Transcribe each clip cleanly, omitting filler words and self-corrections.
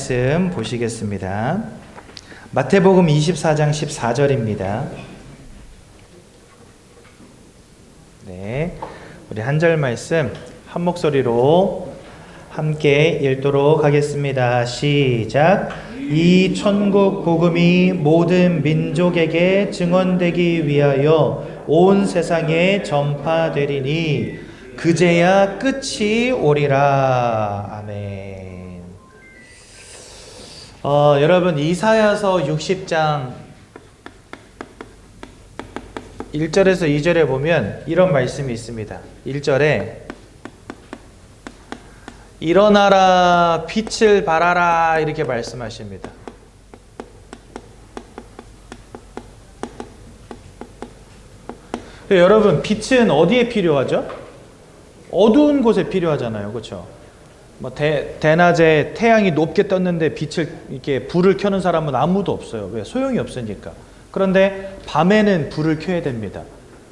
말씀 보시겠습니다. 마태복음 24장 14절입니다. 네, 우리 한 절 말씀 한 목소리로 함께 읽도록 하겠습니다. 시작. 이 천국 복음이 모든 민족에게 증언되기 위하여 온 세상에 전파되리니 그제야 끝이 오리라. 아멘. 여러분, 이사야서 60장 1절에서 2절에 보면 이런 말씀이 있습니다. 1절에 일어나라 빛을 발하라 이렇게 말씀하십니다. 여러분, 빛은 어디에 필요하죠? 어두운 곳에 필요하잖아요. 그렇죠? 뭐 대낮에 태양이 높게 떴는데 빛을 이렇게 불을 켜는 사람은 아무도 없어요. 왜? 소용이 없으니까. 그런데 밤에는 불을 켜야 됩니다.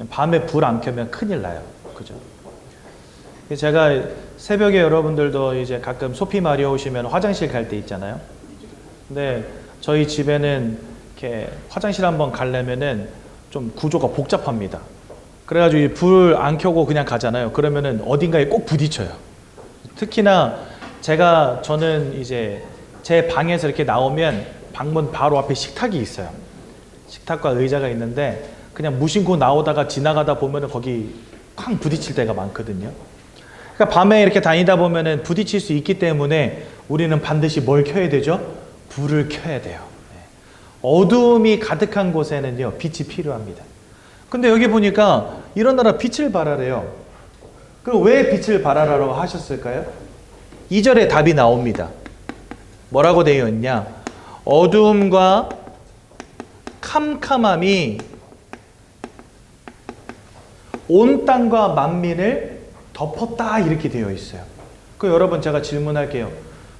밤에 불 안 켜면 큰일 나요. 그죠? 제가 새벽에 여러분들도 이제 가끔 소피 마리아 오시면 화장실 갈 때 있잖아요. 근데 저희 집에는 이렇게 화장실 한번 가려면은 좀 구조가 복잡합니다. 그래가지고 불 안 켜고 그냥 가잖아요. 그러면은 어딘가에 꼭 부딪혀요. 특히나 저는 이제 제 방에서 이렇게 나오면 방문 바로 앞에 식탁이 있어요. 식탁과 의자가 있는데 그냥 무심코 나오다가 지나가다 보면은 거기 쾅 부딪힐 때가 많거든요. 그러니까 밤에 이렇게 다니다 보면은 부딪힐 수 있기 때문에 우리는 반드시 뭘 켜야 되죠? 불을 켜야 돼요. 어두움이 가득한 곳에는요, 빛이 필요합니다. 근데 여기 보니까 일어나라 빛을 발하래요. 그럼 왜 빛을 발하라고 하셨을까요? 2절에 답이 나옵니다. 뭐라고 되어 있냐? 어두움과 캄캄함이 온 땅과 만민을 덮었다 이렇게 되어 있어요. 여러분, 제가 질문할게요.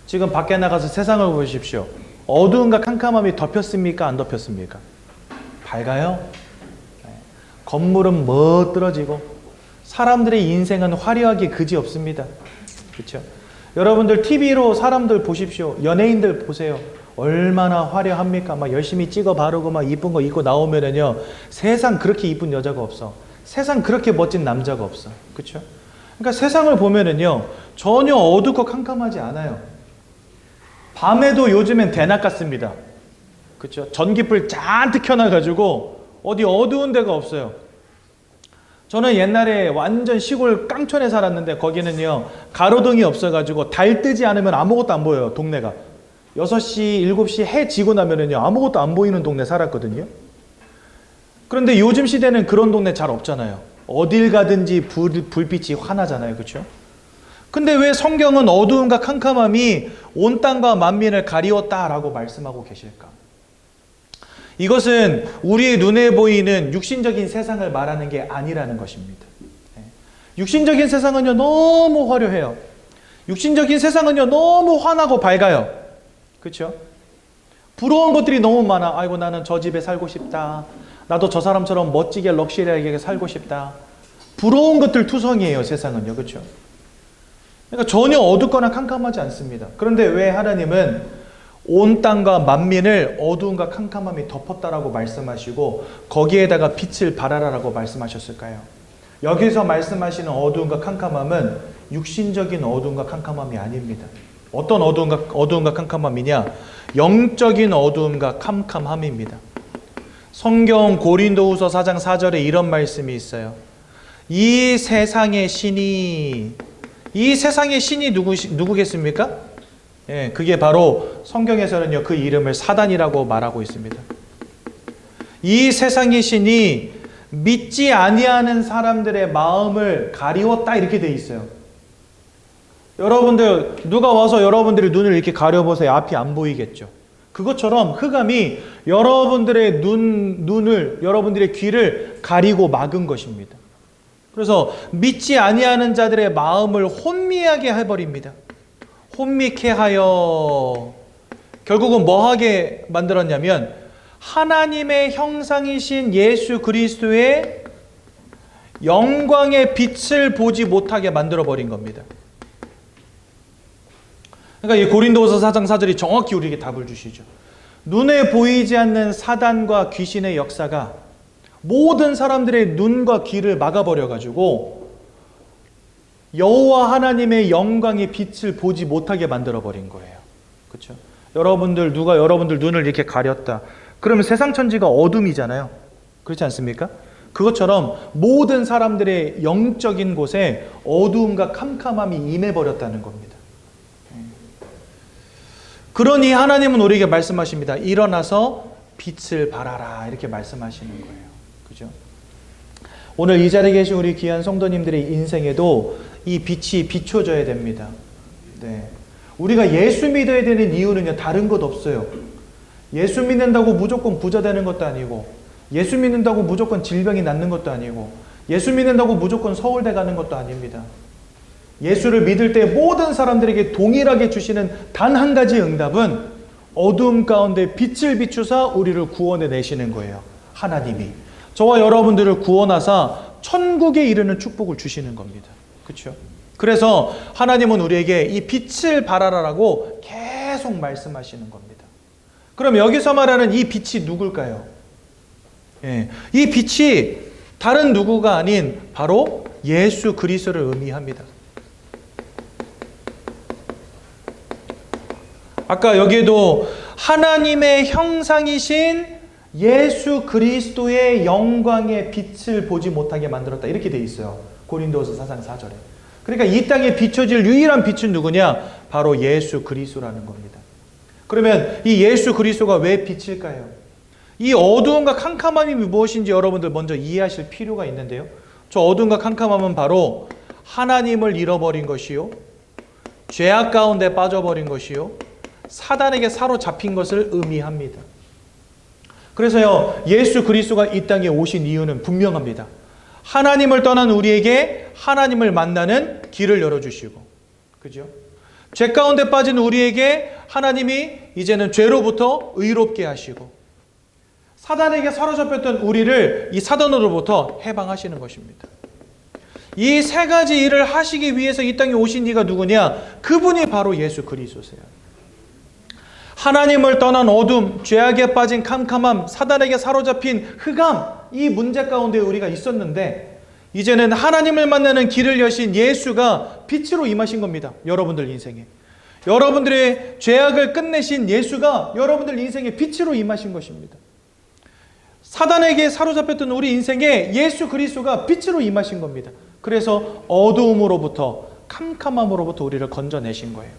지금 밖에 나가서 세상을 보십시오. 어두움과 캄캄함이 덮였습니까? 안 덮였습니까? 밝아요? 건물은 멋들어지고 사람들의 인생은 화려하게 그지없습니다. 그렇죠? 여러분들 TV로 사람들 보십시오. 연예인들 보세요. 얼마나 화려합니까? 막 열심히 찍어 바르고 막 이쁜 거 입고 나오면은요, 세상 그렇게 이쁜 여자가 없어. 세상 그렇게 멋진 남자가 없어. 그렇죠? 그러니까 세상을 보면은요, 전혀 어둡고 캄캄하지 않아요. 밤에도 요즘엔 대낮 같습니다. 그렇죠? 전기불 잔뜩 켜놔가지고 어디 어두운 데가 없어요. 저는 옛날에 완전 시골 깡촌에 살았는데 거기는요, 가로등이 없어가지고 달 뜨지 않으면 아무것도 안 보여요. 동네가 6시, 7시 해 지고 나면은요, 아무것도 안 보이는 동네 살았거든요. 그런데 요즘 시대는 그런 동네 잘 없잖아요. 어딜 가든지 불빛이 환하잖아요. 그렇죠? 근데 왜 성경은 어두움과 캄캄함이 온 땅과 만민을 가리웠다라고 말씀하고 계실까? 이것은 우리의 눈에 보이는 육신적인 세상을 말하는 게 아니라는 것입니다. 육신적인 세상은요, 너무 화려해요. 육신적인 세상은요, 너무 환하고 밝아요. 그렇죠? 부러운 것들이 너무 많아. 아이고, 나는 저 집에 살고 싶다. 나도 저 사람처럼 멋지게 럭셔리하게 살고 싶다. 부러운 것들 투성이에요, 세상은요. 그렇죠? 그러니까 전혀 어둡거나 캄캄하지 않습니다. 그런데 왜 하나님은 온 땅과 만민을 어두움과 캄캄함이 덮었다라고 말씀하시고 거기에다가 빛을 발하라라고 말씀하셨을까요? 여기서 말씀하시는 어두움과 캄캄함은 육신적인 어두움과 캄캄함이 아닙니다. 어떤 어두움과 캄캄함이냐? 영적인 어두움과 캄캄함입니다. 성경 고린도후서 4장 4절에 이런 말씀이 있어요. 이 세상의 신이 누구겠습니까? 예, 그게 바로 성경에서는요, 그 이름을 사단이라고 말하고 있습니다. 이 세상의 신이 믿지 아니하는 사람들의 마음을 가리웠다 이렇게 돼 있어요. 여러분들, 누가 와서 여러분들의 눈을 이렇게 가려보세요. 앞이 안 보이겠죠. 그것처럼 흑암이 여러분들의 눈을, 여러분들의 귀를 가리고 막은 것입니다. 그래서 믿지 아니하는 자들의 마음을 혼미하게 해버립니다. 혼미케 하여 결국은 뭐하게 만들었냐면 하나님의 형상이신 예수 그리스도의 영광의 빛을 보지 못하게 만들어버린 겁니다. 그러니까 이 고린도후서 4장 4절이 정확히 우리에게 답을 주시죠. 눈에 보이지 않는 사단과 귀신의 역사가 모든 사람들의 눈과 귀를 막아버려가지고 여호와 하나님의 영광의 빛을 보지 못하게 만들어버린 거예요. 그렇죠? 누가 여러분들 눈을 이렇게 가렸다. 그러면 세상 천지가 어둠이잖아요. 그렇지 않습니까? 그것처럼 모든 사람들의 영적인 곳에 어두움과 캄캄함이 임해버렸다는 겁니다. 그러니 하나님은 우리에게 말씀하십니다. 일어나서 빛을 발하라 이렇게 말씀하시는 거예요. 그죠? 오늘 이 자리에 계신 우리 귀한 성도님들의 인생에도 이 빛이 비춰져야 됩니다. 네. 우리가 예수 믿어야 되는 이유는요, 다른 것 없어요. 예수 믿는다고 무조건 부자 되는 것도 아니고, 예수 믿는다고 무조건 질병이 낫는 것도 아니고, 예수 믿는다고 무조건 서울대 가는 것도 아닙니다. 예수를 믿을 때 모든 사람들에게 동일하게 주시는 단 한 가지 응답은 어두움 가운데 빛을 비추사 우리를 구원해 내시는 거예요. 하나님이 저와 여러분들을 구원하사 천국에 이르는 축복을 주시는 겁니다. 그렇죠? 그래서 하나님은 우리에게 이 빛을 발하라라고 계속 말씀하시는 겁니다. 그럼 여기서 말하는 이 빛이 누굴까요? 예, 이 빛이 다른 누구가 아닌 바로 예수 그리스도를 의미합니다. 아까 여기에도 하나님의 형상이신 예수 그리스도의 영광의 빛을 보지 못하게 만들었다 이렇게 돼 있어요. 고린도후서 4장 4절에. 그러니까 이 땅에 비춰질 유일한 빛은 누구냐? 바로 예수 그리스도라는 겁니다. 그러면 이 예수 그리스도가 왜 빛일까요? 이 어두움과 캄캄함이 무엇인지 여러분들 먼저 이해하실 필요가 있는데요. 저 어두움과 캄캄함은 바로 하나님을 잃어버린 것이요, 죄악 가운데 빠져버린 것이요, 사단에게 사로잡힌 것을 의미합니다. 그래서요, 예수 그리스도가 이 땅에 오신 이유는 분명합니다. 하나님을 떠난 우리에게 하나님을 만나는 길을 열어주시고, 그죠? 죄 가운데 빠진 우리에게 하나님이 이제는 죄로부터 의롭게 하시고, 사단에게 사로잡혔던 우리를 이 사단으로부터 해방하시는 것입니다. 이 세 가지 일을 하시기 위해서 이 땅에 오신 이가 누구냐? 그분이 바로 예수 그리스도세요. 하나님을 떠난 어둠, 죄악에 빠진 캄캄함, 사단에게 사로잡힌 흑암, 이 문제 가운데 우리가 있었는데 이제는 하나님을 만나는 길을 여신 예수가 빛으로 임하신 겁니다. 여러분들 인생에. 여러분들의 죄악을 끝내신 예수가 여러분들 인생에 빛으로 임하신 것입니다. 사단에게 사로잡혔던 우리 인생에 예수 그리스도가 빛으로 임하신 겁니다. 그래서 어두움으로부터, 캄캄함으로부터 우리를 건져내신 거예요.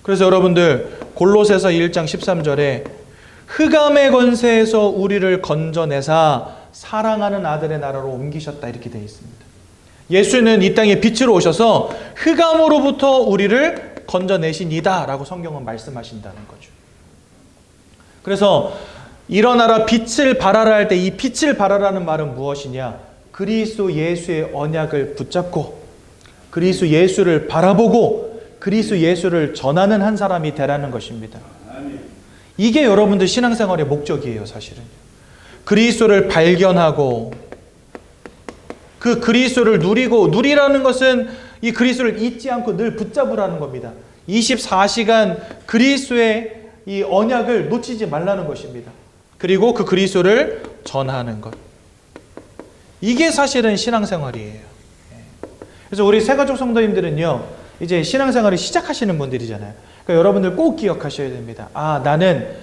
그래서 여러분들 골로새서 1장 13절에 흑암의 권세에서 우리를 건져내사 사랑하는 아들의 나라로 옮기셨다 이렇게 되어 있습니다. 예수는 이 땅에 빛으로 오셔서 흑암으로부터 우리를 건져내신이다 라고 성경은 말씀하신다는 거죠. 그래서 일어나라 빛을 발하라 할 때 이 빛을 발하라는 말은 무엇이냐? 그리스도 예수의 언약을 붙잡고 그리스도 예수를 바라보고 그리스도 예수를 전하는 한 사람이 되라는 것입니다. 이게 여러분들 신앙생활의 목적이에요, 사실은. 그리스도를 발견하고 그 그리스도를 누리라는 것은 이 그리스도를 잊지 않고 늘 붙잡으라는 겁니다. 24시간 그리스도의 이 언약을 놓치지 말라는 것입니다. 그리고 그 그리스도를 전하는 것. 이게 사실은 신앙생활이에요. 그래서 우리 새가족 성도님들은요, 이제 신앙생활을 시작하시는 분들이잖아요. 그러니까 여러분들 꼭 기억하셔야 됩니다. 나는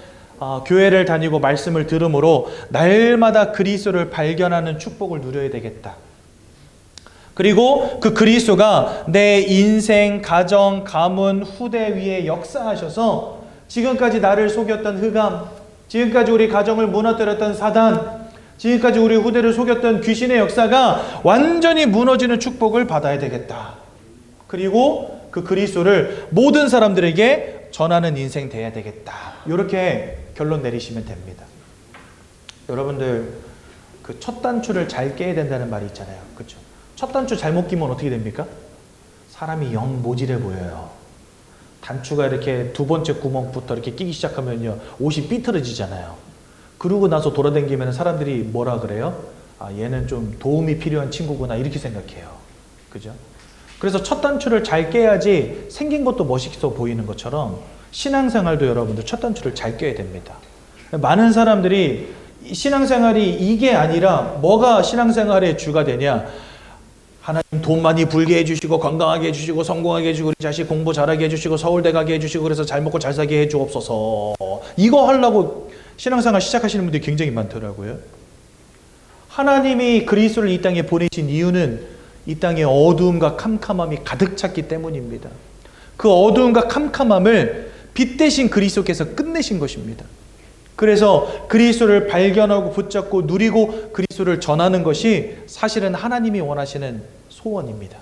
교회를 다니고 말씀을 들음으로 날마다 그리스도를 발견하는 축복을 누려야 되겠다. 그리고 그 그리스도가 내 인생, 가정, 가문, 후대 위에 역사하셔서 지금까지 나를 속였던 흑암, 지금까지 우리 가정을 무너뜨렸던 사단, 지금까지 우리 후대를 속였던 귀신의 역사가 완전히 무너지는 축복을 받아야 되겠다. 그리고 그 그리스도를 모든 사람들에게 전하는 인생 돼야 되겠다. 이렇게 결론 내리시면 됩니다. 여러분들 그 첫 단추를 잘 깨야 된다는 말이 있잖아요. 그렇죠? 첫 단추 잘못 끼면 어떻게 됩니까? 사람이 영 모질해 보여요. 단추가 이렇게 두 번째 구멍부터 이렇게 끼기 시작하면요, 옷이 삐뚤어지잖아요. 그러고 나서 돌아다니면 사람들이 뭐라 그래요? 얘는 좀 도움이 필요한 친구구나 이렇게 생각해요. 그죠? 그래서 첫 단추를 잘 깨야지 생긴 것도 멋있어 보이는 것처럼 신앙생활도 여러분들 첫 단추를 잘 깨야 됩니다. 많은 사람들이 신앙생활이 이게 아니라 뭐가 신앙생활의 주가 되냐? 하나님 돈 많이 벌게 해주시고 건강하게 해주시고 성공하게 해주시고 우리 자식 공부 잘하게 해주시고 서울대 가게 해주시고 그래서 잘 먹고 잘 사게 해주옵소서. 이거 하려고 신앙생활 시작하시는 분들이 굉장히 많더라고요. 하나님이 그리스도를 이 땅에 보내신 이유는 이 땅에 어두움과 캄캄함이 가득 찼기 때문입니다. 그 어두움과 캄캄함을 빛 대신 그리스도께서 끝내신 것입니다. 그래서 그리스도를 발견하고 붙잡고 누리고 그리스도를 전하는 것이 사실은 하나님이 원하시는 소원입니다.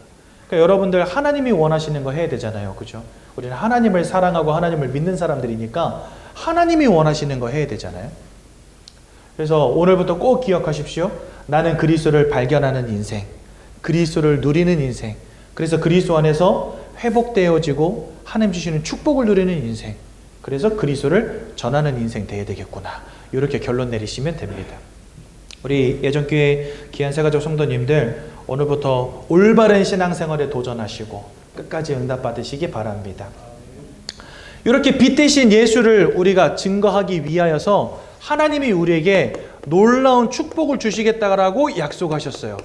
그러니까 여러분들 하나님이 원하시는 거 해야 되잖아요. 그죠? 우리는 하나님을 사랑하고 하나님을 믿는 사람들이니까 하나님이 원하시는 거 해야 되잖아요. 그래서 오늘부터 꼭 기억하십시오. 나는 그리스도를 발견하는 인생, 그리스도를 누리는 인생, 그래서 그리스도 안에서 회복되어지고 하나님 주시는 축복을 누리는 인생, 그래서 그리스도를 전하는 인생 되어야 되겠구나. 이렇게 결론 내리시면 됩니다. 우리 예전교회 귀한새가족 성도님들 오늘부터 올바른 신앙생활에 도전하시고 끝까지 응답받으시기 바랍니다. 이렇게 빛 대신 예수를 우리가 증거하기 위하여서 하나님이 우리에게 놀라운 축복을 주시겠다라고 약속하셨어요.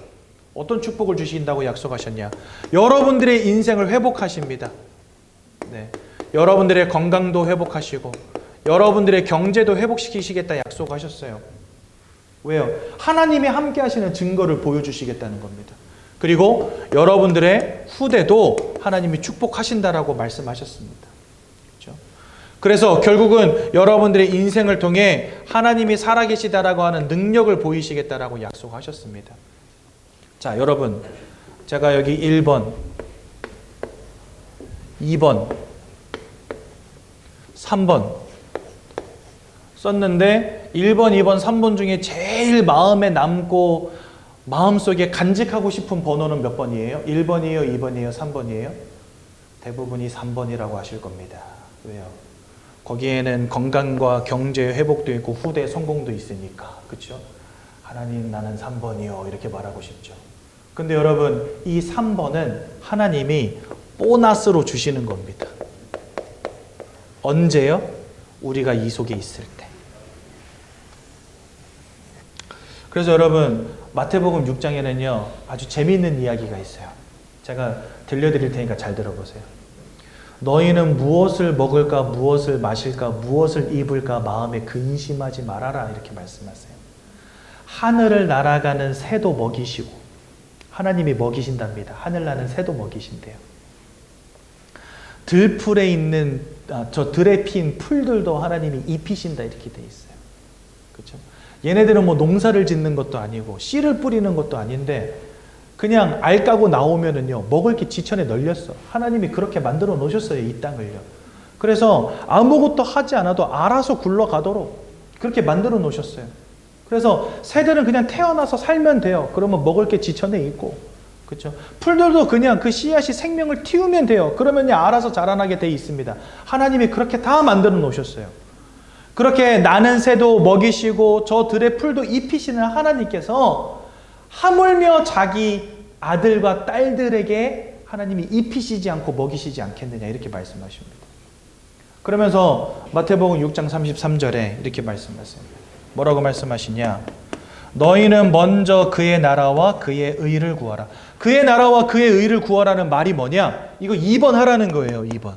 어떤 축복을 주신다고 약속하셨냐? 여러분들의 인생을 회복하십니다. 네. 여러분들의 건강도 회복하시고 여러분들의 경제도 회복시키시겠다 약속하셨어요. 왜요? 하나님이 함께 하시는 증거를 보여주시겠다는 겁니다. 그리고 여러분들의 후대도 하나님이 축복하신다라고 말씀하셨습니다. 그렇죠? 그래서 결국은 여러분들의 인생을 통해 하나님이 살아계시다라고 하는 능력을 보이시겠다라고 약속하셨습니다. 자, 여러분, 제가 여기 1번, 2번, 3번 썼는데 1번, 2번, 3번 중에 제일 마음에 남고 마음속에 간직하고 싶은 번호는 몇 번이에요? 1번이에요? 2번이에요? 3번이에요? 대부분이 3번이라고 하실 겁니다. 왜요? 거기에는 건강과 경제 회복도 있고 후대 성공도 있으니까. 그렇죠? 하나님 나는 3번이요 이렇게 말하고 싶죠. 근데 여러분 이 3번은 하나님이 보너스로 주시는 겁니다. 언제요? 우리가 이 속에 있을 때. 그래서 여러분 마태복음 6장에는요 아주 재미있는 이야기가 있어요. 제가 들려드릴 테니까 잘 들어보세요. 너희는 무엇을 먹을까 무엇을 마실까 무엇을 입을까 마음에 근심하지 말아라 이렇게 말씀하세요. 하늘을 날아가는 새도 먹이시고 하나님이 먹이신답니다. 하늘나는 새도 먹이신대요. 들풀에 있는 저 들에 핀 풀들도 하나님이 입히신다 이렇게 돼 있어요. 그렇죠? 얘네들은 뭐 농사를 짓는 것도 아니고 씨를 뿌리는 것도 아닌데 그냥 알 까고 나오면은요 먹을 게 지천에 널렸어. 하나님이 그렇게 만들어 놓으셨어요 이 땅을요. 그래서 아무것도 하지 않아도 알아서 굴러가도록 그렇게 만들어 놓으셨어요. 그래서 새들은 그냥 태어나서 살면 돼요. 그러면 먹을 게 지천에 있고, 그렇죠? 풀들도 그냥 그 씨앗이 생명을 틔우면 돼요. 그러면 알아서 자라나게 돼 있습니다. 하나님이 그렇게 다 만들어 놓으셨어요. 그렇게 나는 새도 먹이시고 저 들의 풀도 입히시는 하나님께서 하물며 자기 아들과 딸들에게 하나님이 입히시지 않고 먹이시지 않겠느냐 이렇게 말씀하십니다. 그러면서 마태복음 6장 33절에 이렇게 말씀하세요. 뭐라고 말씀하시냐? 너희는 먼저 그의 나라와 그의 의를 구하라. 그의 나라와 그의 의를 구하라는 말이 뭐냐? 이거 2번 하라는 거예요. 2번.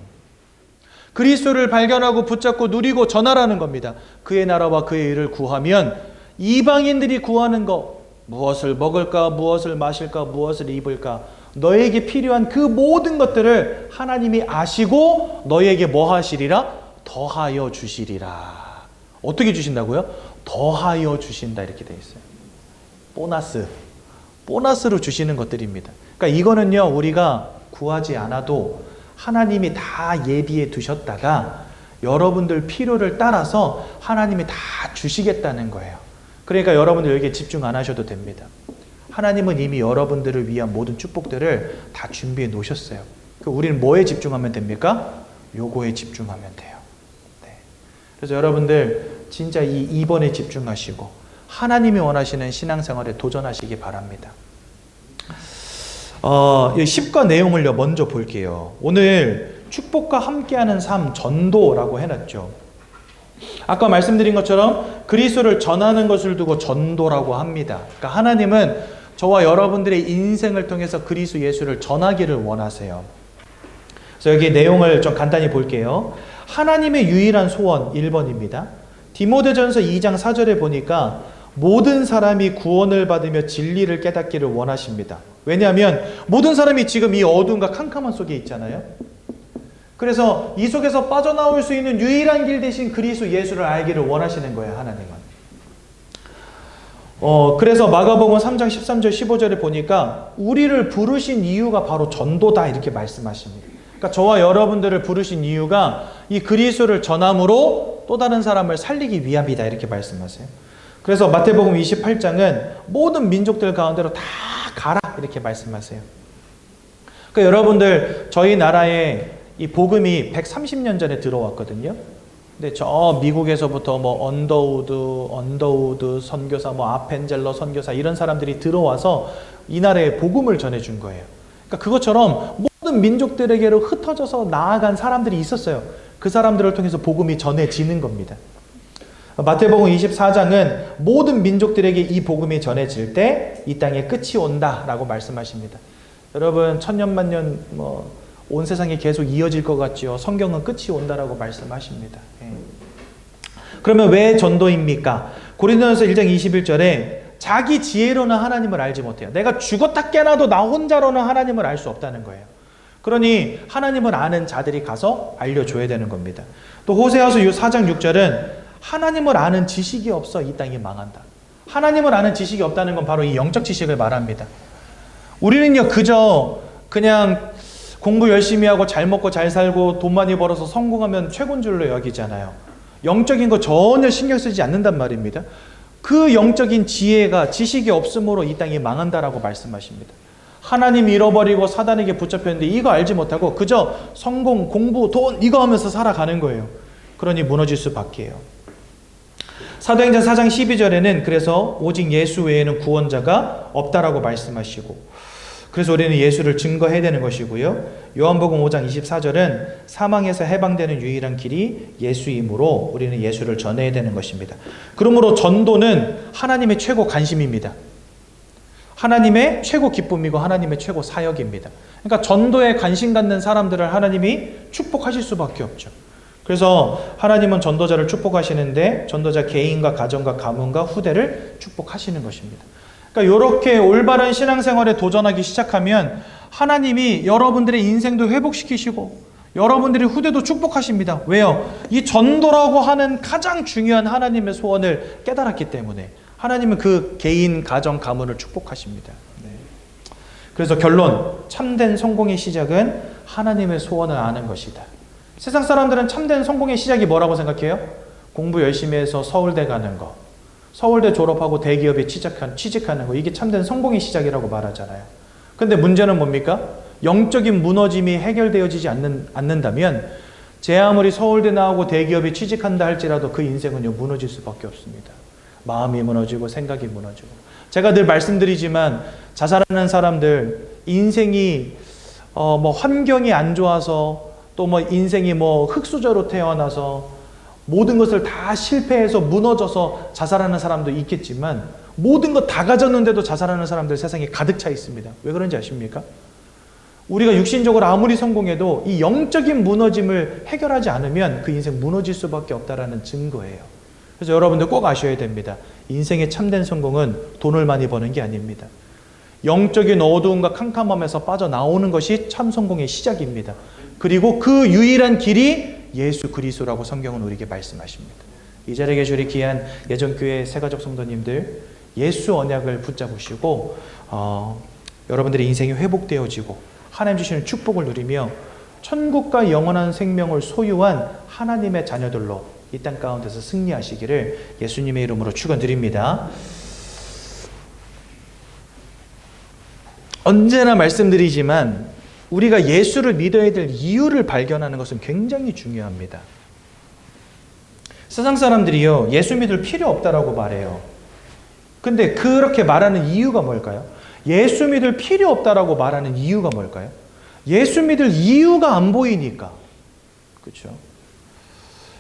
그리스도를 발견하고 붙잡고 누리고 전하라는 겁니다. 그의 나라와 그의 의를 구하면 이방인들이 구하는 거 무엇을 먹을까 무엇을 마실까 무엇을 입을까 너에게 필요한 그 모든 것들을 하나님이 아시고 너에게 뭐 하시리라? 더하여 주시리라. 어떻게 주신다고요? 더하여 주신다 이렇게 되어 있어요. 보너스로 주시는 것들입니다. 그러니까 이거는요 우리가 구하지 않아도 하나님이 다 예비해 두셨다가 여러분들 필요를 따라서 하나님이 다 주시겠다는 거예요. 그러니까 여러분들 여기에 집중 안 하셔도 됩니다. 하나님은 이미 여러분들을 위한 모든 축복들을 다 준비해 놓으셨어요. 우리는 뭐에 집중하면 됩니까? 요거에 집중하면 돼요. 네. 그래서 여러분들 진짜 이 2번에 집중하시고 하나님이 원하시는 신앙생활에 도전하시기 바랍니다. 이 10과 내용을 먼저 볼게요. 오늘 축복과 함께하는 삶, 전도라고 해놨죠. 아까 말씀드린 것처럼 그리스도를 전하는 것을 두고 전도라고 합니다. 그러니까 하나님은 저와 여러분들의 인생을 통해서 그리스도 예수를 전하기를 원하세요. 그래서 여기 내용을 좀 간단히 볼게요. 하나님의 유일한 소원 1번입니다. 디모데전서 2장 4절에 보니까 모든 사람이 구원을 받으며 진리를 깨닫기를 원하십니다. 왜냐하면 모든 사람이 지금 이 어두움과 캄캄한 속에 있잖아요. 그래서 이 속에서 빠져나올 수 있는 유일한 길 대신 그리스도 예수를 알기를 원하시는 거예요, 하나님은. 그래서 마가복음 3장 13절 15절에 보니까 우리를 부르신 이유가 바로 전도다 이렇게 말씀하십니다. 그러니까 저와 여러분들을 부르신 이유가 이 그리스도를 전함으로 또 다른 사람을 살리기 위함이다 이렇게 말씀하세요. 그래서 마태복음 28장은 모든 민족들 가운데로 다 가라 이렇게 말씀하세요. 그러니까 여러분들 저희 나라에 이 복음이 130년 전에 들어왔거든요. 근데 저 미국에서부터 뭐 언더우드 선교사, 뭐 아펜젤러 선교사 이런 사람들이 들어와서 이 나라에 복음을 전해준 거예요. 그러니까 그것처럼 모든 민족들에게로 흩어져서 나아간 사람들이 있었어요. 그 사람들을 통해서 복음이 전해지는 겁니다. 마태복음 24장은 모든 민족들에게 이 복음이 전해질 때 이 땅에 끝이 온다라고 말씀하십니다. 여러분 천년만년 온 세상에 계속 이어질 것 같지요. 성경은 끝이 온다라고 말씀하십니다. 그러면 왜 전도입니까? 고린도전서 1장 21절에 자기 지혜로는 하나님을 알지 못해요. 내가 죽었다 깨나도 나 혼자로는 하나님을 알 수 없다는 거예요. 그러니 하나님을 아는 자들이 가서 알려줘야 되는 겁니다. 또 호세아서 4장 6절은 하나님을 아는 지식이 없어 이 땅이 망한다. 하나님을 아는 지식이 없다는 건 바로 이 영적 지식을 말합니다. 우리는요 그냥 공부 열심히 하고 잘 먹고 잘 살고 돈 많이 벌어서 성공하면 최고인 줄로 여기잖아요. 영적인 거 전혀 신경 쓰지 않는단 말입니다. 그 영적인 지혜가 지식이 없으므로 이 땅이 망한다라고 말씀하십니다. 하나님 잃어버리고 사단에게 붙잡혔는데 이거 알지 못하고 그저 성공, 공부, 돈 이거 하면서 살아가는 거예요. 그러니 무너질 수밖에요. 사도행전 4장 12절에는 그래서 오직 예수 외에는 구원자가 없다라고 말씀하시고 그래서 우리는 예수를 증거해야 되는 것이고요. 요한복음 5장 24절은 사망에서 해방되는 유일한 길이 예수이므로 우리는 예수를 전해야 되는 것입니다. 그러므로 전도는 하나님의 최고 관심입니다. 하나님의 최고 기쁨이고 하나님의 최고 사역입니다. 그러니까 전도에 관심 갖는 사람들을 하나님이 축복하실 수밖에 없죠. 그래서 하나님은 전도자를 축복하시는데 전도자 개인과 가정과 가문과 후대를 축복하시는 것입니다. 그러니까 이렇게 올바른 신앙생활에 도전하기 시작하면 하나님이 여러분들의 인생도 회복시키시고 여러분들의 후대도 축복하십니다. 왜요? 이 전도라고 하는 가장 중요한 하나님의 소원을 깨달았기 때문에 하나님은 그 개인, 가정, 가문을 축복하십니다. 네. 그래서 결론, 참된 성공의 시작은 하나님의 소원을 아는 것이다. 세상 사람들은 참된 성공의 시작이 뭐라고 생각해요? 공부 열심히 해서 서울대 가는 거, 서울대 졸업하고 대기업에 취직하는 거, 이게 참된 성공의 시작이라고 말하잖아요. 근데 문제는 뭡니까? 영적인 무너짐이 해결되어지지 않는다면 제 아무리 서울대 나오고 대기업에 취직한다 할지라도 그 인생은요 무너질 수밖에 없습니다. 마음이 무너지고 생각이 무너지고. 제가 늘 말씀드리지만 자살하는 사람들 인생이 환경이 안 좋아서 또 인생이 흙수저로 태어나서 모든 것을 다 실패해서 무너져서 자살하는 사람도 있겠지만 모든 것 다 가졌는데도 자살하는 사람들 세상에 가득 차 있습니다. 왜 그런지 아십니까? 우리가 육신적으로 아무리 성공해도 이 영적인 무너짐을 해결하지 않으면 그 인생 무너질 수밖에 없다라는 증거예요. 그래서 여러분들 꼭 아셔야 됩니다. 인생의 참된 성공은 돈을 많이 버는 게 아닙니다. 영적인 어두움과 캄캄함에서 빠져나오는 것이 참 성공의 시작입니다. 그리고 그 유일한 길이 예수 그리스도라고 성경은 우리에게 말씀하십니다. 이 자리에 계신 우리 귀한 예전교회 새가족 성도님들 예수 언약을 붙잡으시고 여러분들의 인생이 회복되어지고 하나님 주시는 축복을 누리며 천국과 영원한 생명을 소유한 하나님의 자녀들로 이 땅 가운데서 승리하시기를 예수님의 이름으로 축원드립니다. 언제나 말씀드리지만 우리가 예수를 믿어야 될 이유를 발견하는 것은 굉장히 중요합니다. 세상 사람들이요 예수 믿을 필요 없다라고 말해요. 근데 그렇게 말하는 이유가 뭘까요? 예수 믿을 필요 없다라고 말하는 이유가 뭘까요? 예수 믿을 이유가 안 보이니까. 그렇죠?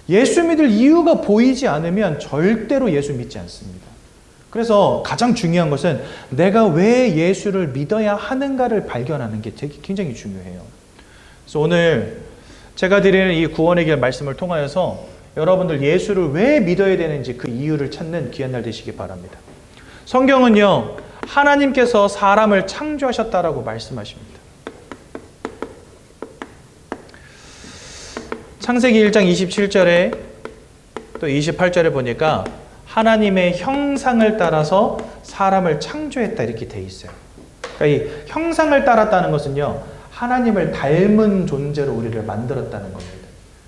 예수 믿을 이유가 보이지 않으면 절대로 예수 믿지 않습니다. 그래서 가장 중요한 것은 내가 왜 예수를 믿어야 하는가를 발견하는 게 되게 굉장히 중요해요. 그래서 오늘 제가 드리는 이 구원의 길 말씀을 통하여서 여러분들 예수를 왜 믿어야 되는지 그 이유를 찾는 귀한 날 되시기 바랍니다. 성경은요, 하나님께서 사람을 창조하셨다라고 말씀하십니다. 창세기 1장 27절에 또 28절에 보니까 하나님의 형상을 따라서 사람을 창조했다 이렇게 돼 있어요. 그러니까 이 형상을 따랐다는 것은요, 하나님을 닮은 존재로 우리를 만들었다는 겁니다.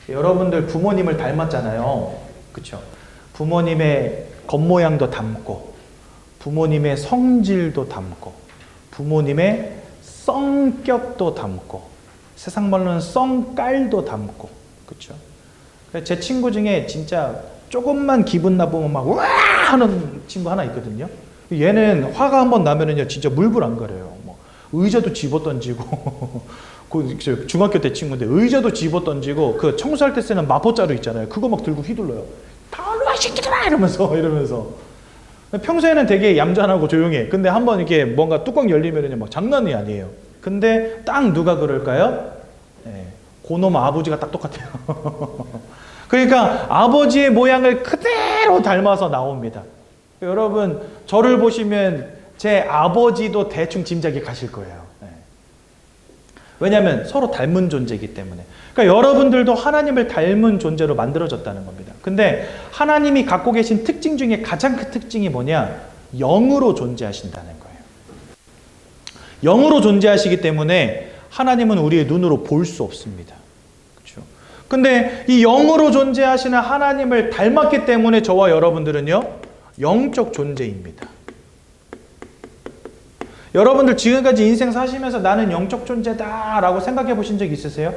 여러분들 부모님을 닮았잖아요. 그렇죠? 부모님의 겉모양도 닮고, 부모님의 성질도 닮고, 부모님의 성격도 닮고, 세상 말로는 성깔도 닮고, 그렇죠? 제 친구 중에 진짜 조금만 기분 나쁘면 막 와 하는 친구 하나 있거든요. 얘는 화가 한번 나면은요 진짜 물불안거려요. 뭐 의자도 집어던지고 그 중학교 때 친구인데 의자도 집어던지고 그 청소할 때 쓰는 마포자루 있잖아요. 그거 막 들고 휘둘러요. 다 올라와 새끼들아 이러면서 평소에는 되게 얌전하고 조용해. 근데 한번 이렇게 뭔가 뚜껑 열리면은요 막 장난이 아니에요. 근데 딱 누가 그럴까요? 네. 그놈 아버지가 딱 똑같아요. 그러니까 아버지의 모양을 그대로 닮아서 나옵니다. 여러분 저를 보시면 제 아버지도 대충 짐작이 가실 거예요. 네. 왜냐하면 서로 닮은 존재이기 때문에. 그러니까 여러분들도 하나님을 닮은 존재로 만들어졌다는 겁니다. 근데 하나님이 갖고 계신 특징 중에 가장 큰 특징이 뭐냐? 영으로 존재하신다는 거예요. 영으로 존재하시기 때문에 하나님은 우리의 눈으로 볼 수 없습니다. 그렇죠? 근데 이 영으로 존재하시는 하나님을 닮았기 때문에 저와 여러분들은요, 영적 존재입니다. 여러분들 지금까지 인생 사시면서 나는 영적 존재다라고 생각해 보신 적 있으세요?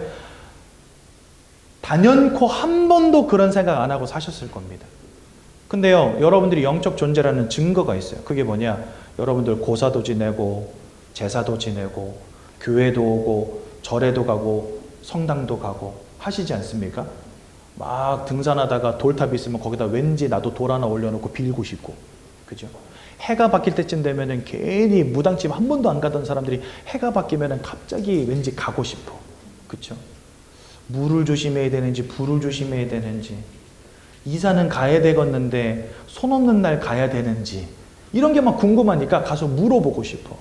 단연코 한 번도 그런 생각 안 하고 사셨을 겁니다. 근데요, 여러분들이 영적 존재라는 증거가 있어요. 그게 뭐냐? 여러분들 고사도 지내고 제사도 지내고 교회도 오고 절에도 가고 성당도 가고 하시지 않습니까? 막 등산하다가 돌탑이 있으면 거기다 왠지 나도 돌 하나 올려놓고 빌고 싶고, 그죠? 해가 바뀔 때쯤 되면은 괜히 무당집 한 번도 안 가던 사람들이 해가 바뀌면은 갑자기 왠지 가고 싶어, 그죠? 물을 조심해야 되는지 불을 조심해야 되는지, 이사는 가야 되겠는데 손 없는 날 가야 되는지, 이런 게 막 궁금하니까 가서 물어보고 싶어.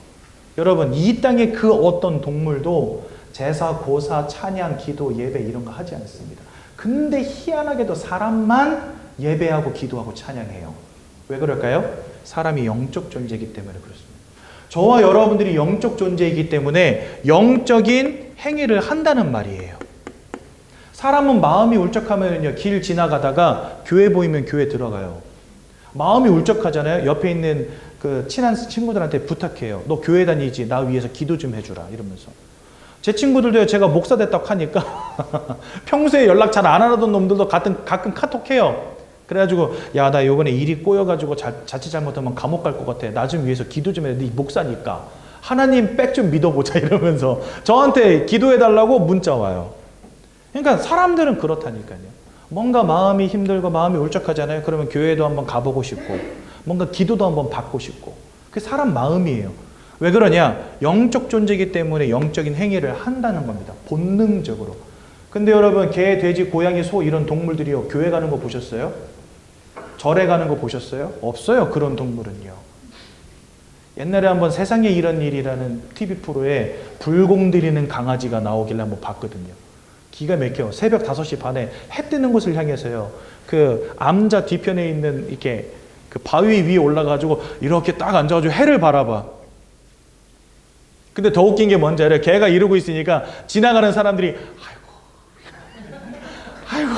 여러분, 이 땅의 그 어떤 동물도 제사, 고사, 찬양, 기도, 예배 이런 거 하지 않습니다. 근데 희한하게도 사람만 예배하고 기도하고 찬양해요. 왜 그럴까요? 사람이 영적 존재이기 때문에 그렇습니다. 저와 여러분들이 영적 존재이기 때문에 영적인 행위를 한다는 말이에요. 사람은 마음이 울적하면요, 길 지나가다가 교회 보이면 교회 들어가요. 마음이 울적하잖아요. 옆에 있는 그 친한 친구들한테 부탁해요. 너 교회 다니지? 나 위해서 기도 좀 해주라. 이러면서. 제 친구들도요, 제가 목사 됐다고 하니까 평소에 연락 잘 안 하던 놈들도 가끔 카톡해요. 그래가지고 야, 나 요번에 일이 꼬여가지고 자칫 잘못하면 감옥 갈 것 같아. 나 좀 위해서 기도 좀 해. 네 목사니까. 하나님 백 좀 믿어보자. 이러면서 저한테 기도해달라고 문자 와요. 그러니까 사람들은 그렇다니까요. 뭔가 마음이 힘들고 마음이 울적하잖아요. 그러면 교회도 한번 가보고 싶고 뭔가 기도도 한번 받고 싶고. 그게 사람 마음이에요. 왜 그러냐? 영적 존재이기 때문에 영적인 행위를 한다는 겁니다. 본능적으로. 근데 여러분, 개, 돼지, 고양이, 소 이런 동물들이요, 교회 가는 거 보셨어요? 절에 가는 거 보셨어요? 없어요. 그런 동물은요. 옛날에 한번 세상에 이런 일이라는 TV 프로에 불공 들이는 강아지가 나오길래 한번 봤거든요. 기가 막혀. 새벽 5시 반에 해 뜨는 곳을 향해서요, 그 암자 뒤편에 있는 이렇게 그 바위 위에 올라가지고 이렇게 딱 앉아가지고 해를 바라봐. 근데 더 웃긴 게 뭔지 알아요? 걔가 이러고 있으니까 지나가는 사람들이 아이고.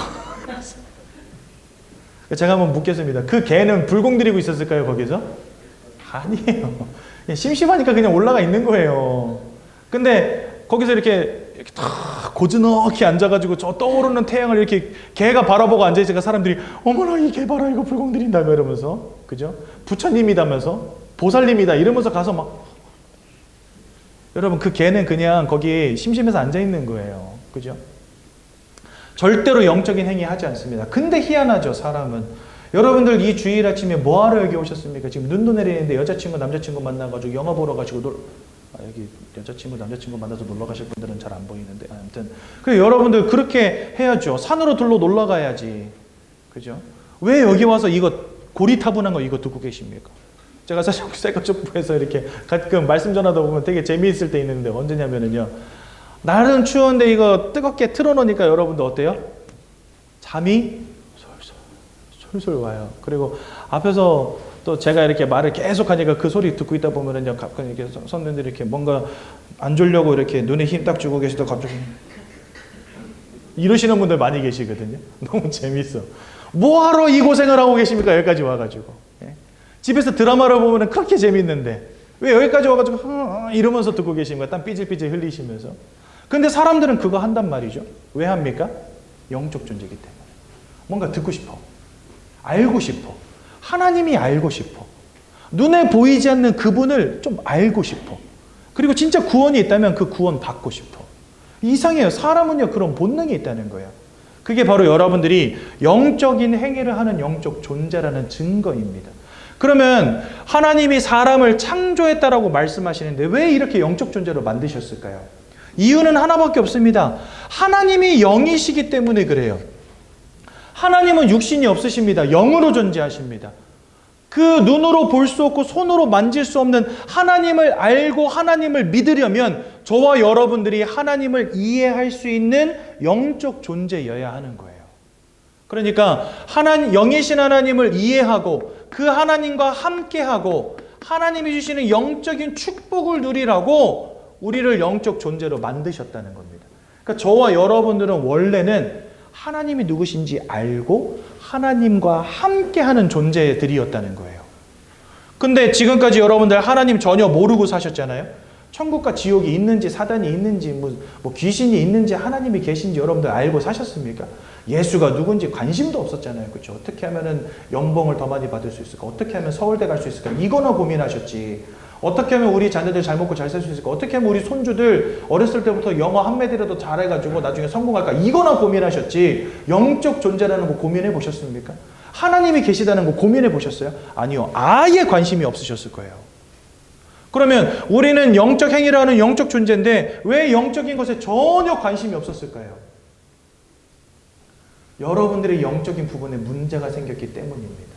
제가 한번 묻겠습니다. 그 개는 불공 들이고 있었을까요, 거기서? 아니에요. 심심하니까 그냥 올라가 있는 거예요. 근데 거기서 이렇게 탁 고즈넉히 앉아가지고 저 떠오르는 태양을 이렇게 개가 바라보고 앉아있으니까 사람들이 어머나, 이 개 봐라, 이거 불공 들인다며 이러면서, 그죠? 부처님이다면서 보살님이다 이러면서 가서 막 여러분 그 개는 그냥 거기 심심해서 앉아 있는 거예요. 그죠? 절대로 영적인 행위 하지 않습니다. 근데 희한하죠, 사람은. 여러분들 이 주일 아침에 뭐하러 여기 오셨습니까? 지금 눈도 내리는데 여자친구, 남자친구 만나가지고 영화 보러 가지고 여기 여자친구, 남자친구 만나서 놀러 가실 분들은 잘 안 보이는데 아무튼 그 여러분들 그렇게 해야죠. 산으로 둘러 놀러 가야지. 그죠? 왜 여기 와서 이거 고리타분한 거 이거 듣고 계십니까? 제가 사실 세거족부에서 이렇게 가끔 말씀 전하다 보면 되게 재미있을 때 있는데 언제냐면은요. 날은 추운데 이거 뜨겁게 틀어놓으니까 여러분들 어때요? 잠이 솔솔 와요. 그리고 앞에서 또 제가 이렇게 말을 계속 하니까 그 소리 듣고 있다 보면은요, 가끔 이렇게 선생님들이 이렇게 뭔가 안 주려고 이렇게 눈에 힘 딱 주고 계시다 갑자기 이러시는 분들 많이 계시거든요. 너무 재밌어. 뭐하러 이 고생을 하고 계십니까? 여기까지 와가지고. 예? 집에서 드라마를 보면 그렇게 재밌는데 왜 여기까지 와가지고 이러면서 듣고 계십니까? 땀 삐질삐질 흘리시면서. 근데 사람들은 그거 한단 말이죠. 왜 합니까? 영적 존재이기 때문에. 뭔가 듣고 싶어. 알고 싶어. 하나님이 알고 싶어. 눈에 보이지 않는 그분을 좀 알고 싶어. 그리고 진짜 구원이 있다면 그 구원 받고 싶어. 이상해요. 사람은요, 그런 본능이 있다는 거예요. 그게 바로 여러분들이 영적인 행위를 하는 영적 존재라는 증거입니다. 그러면 하나님이 사람을 창조했다라고 말씀하시는데 왜 이렇게 영적 존재로 만드셨을까요? 이유는 하나밖에 없습니다. 하나님이 영이시기 때문에 그래요. 하나님은 육신이 없으십니다. 영으로 존재하십니다. 그 눈으로 볼 수 없고 손으로 만질 수 없는 하나님을 알고 하나님을 믿으려면 저와 여러분들이 하나님을 이해할 수 있는 영적 존재여야 하는 거예요. 그러니까 영이신 하나님을 이해하고 그 하나님과 함께하고 하나님이 주시는 영적인 축복을 누리라고 우리를 영적 존재로 만드셨다는 겁니다. 그러니까 저와 여러분들은 원래는 하나님이 누구신지 알고 하나님과 함께하는 존재들이었다는 거예요. 근데 지금까지 여러분들 하나님 전혀 모르고 사셨잖아요. 천국과 지옥이 있는지 사단이 있는지 뭐 귀신이 있는지 하나님이 계신지 여러분들 알고 사셨습니까? 예수가 누군지 관심도 없었잖아요. 그렇죠? 어떻게 하면은 연봉을 더 많이 받을 수 있을까? 어떻게 하면 서울대 갈 수 있을까? 이거나 고민하셨지. 어떻게 하면 우리 자녀들 잘 먹고 잘 살 수 있을까? 어떻게 하면 우리 손주들 어렸을 때부터 영어 한 마디라도 잘해가지고 나중에 성공할까? 이거나 고민하셨지. 영적 존재라는 거 고민해 보셨습니까? 하나님이 계시다는 거 고민해 보셨어요? 아니요. 아예 관심이 없으셨을 거예요. 그러면 우리는 영적 행위라는 영적 존재인데 왜 영적인 것에 전혀 관심이 없었을까요? 여러분들의 영적인 부분에 문제가 생겼기 때문입니다.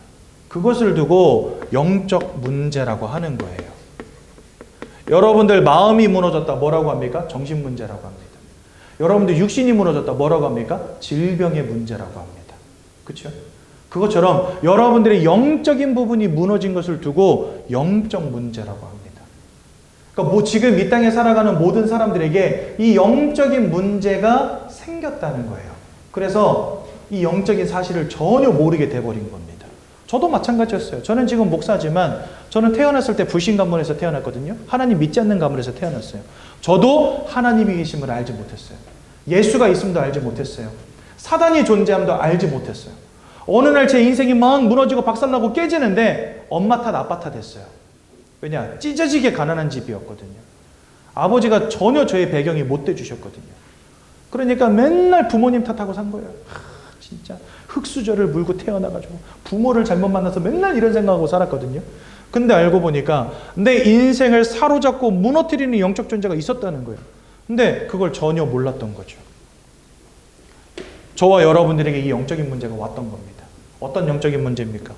그것을 두고 영적 문제라고 하는 거예요. 여러분들 마음이 무너졌다 뭐라고 합니까? 정신 문제라고 합니다. 여러분들 육신이 무너졌다 뭐라고 합니까? 질병의 문제라고 합니다. 그렇죠? 그것처럼 여러분들의 영적인 부분이 무너진 것을 두고 영적 문제라고 합니다. 그러니까 지금 이 땅에 살아가는 모든 사람들에게 이 영적인 문제가 생겼다는 거예요. 그래서 이 영적인 사실을 전혀 모르게 돼버린 겁니다. 저도 마찬가지였어요. 저는 지금 목사지만 저는 태어났을 때 불신 가문에서 태어났거든요. 하나님 믿지 않는 가문에서 태어났어요. 저도 하나님이 계심을 알지 못했어요. 예수가 있음도 알지 못했어요. 사단이 존재함도 알지 못했어요. 어느 날 제 인생이 막 무너지고 박살나고 깨지는데 엄마 탓 아빠 탓 했어요. 왜냐? 찢어지게 가난한 집이었거든요. 아버지가 전혀 저의 배경이 못 돼주셨거든요. 그러니까 맨날 부모님 탓하고 산 거예요. 진짜 흙수저를 물고 태어나가지고 부모를 잘못 만나서 맨날 이런 생각하고 살았거든요. 근데 알고 보니까 내 인생을 사로잡고 무너뜨리는 영적 존재가 있었다는 거예요. 근데 그걸 전혀 몰랐던 거죠. 저와 여러분들에게 이 영적인 문제가 왔던 겁니다. 어떤 영적인 문제입니까?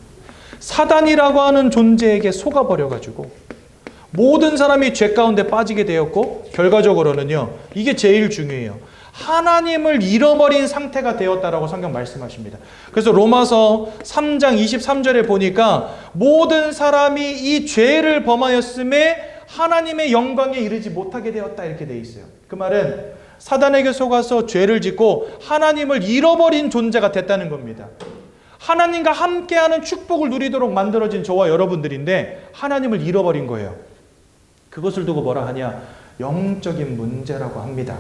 사단이라고 하는 존재에게 속아버려가지고 모든 사람이 죄 가운데 빠지게 되었고 결과적으로는요. 이게 제일 중요해요. 하나님을 잃어버린 상태가 되었다라고 성경 말씀하십니다. 그래서 로마서 3장 23절에 보니까 모든 사람이 이 죄를 범하였음에 하나님의 영광에 이르지 못하게 되었다 이렇게 돼 있어요. 그 말은 사단에게 속아서 죄를 짓고 하나님을 잃어버린 존재가 됐다는 겁니다. 하나님과 함께하는 축복을 누리도록 만들어진 저와 여러분들인데 하나님을 잃어버린 거예요. 그것을 두고 뭐라 하냐? 영적인 문제라고 합니다.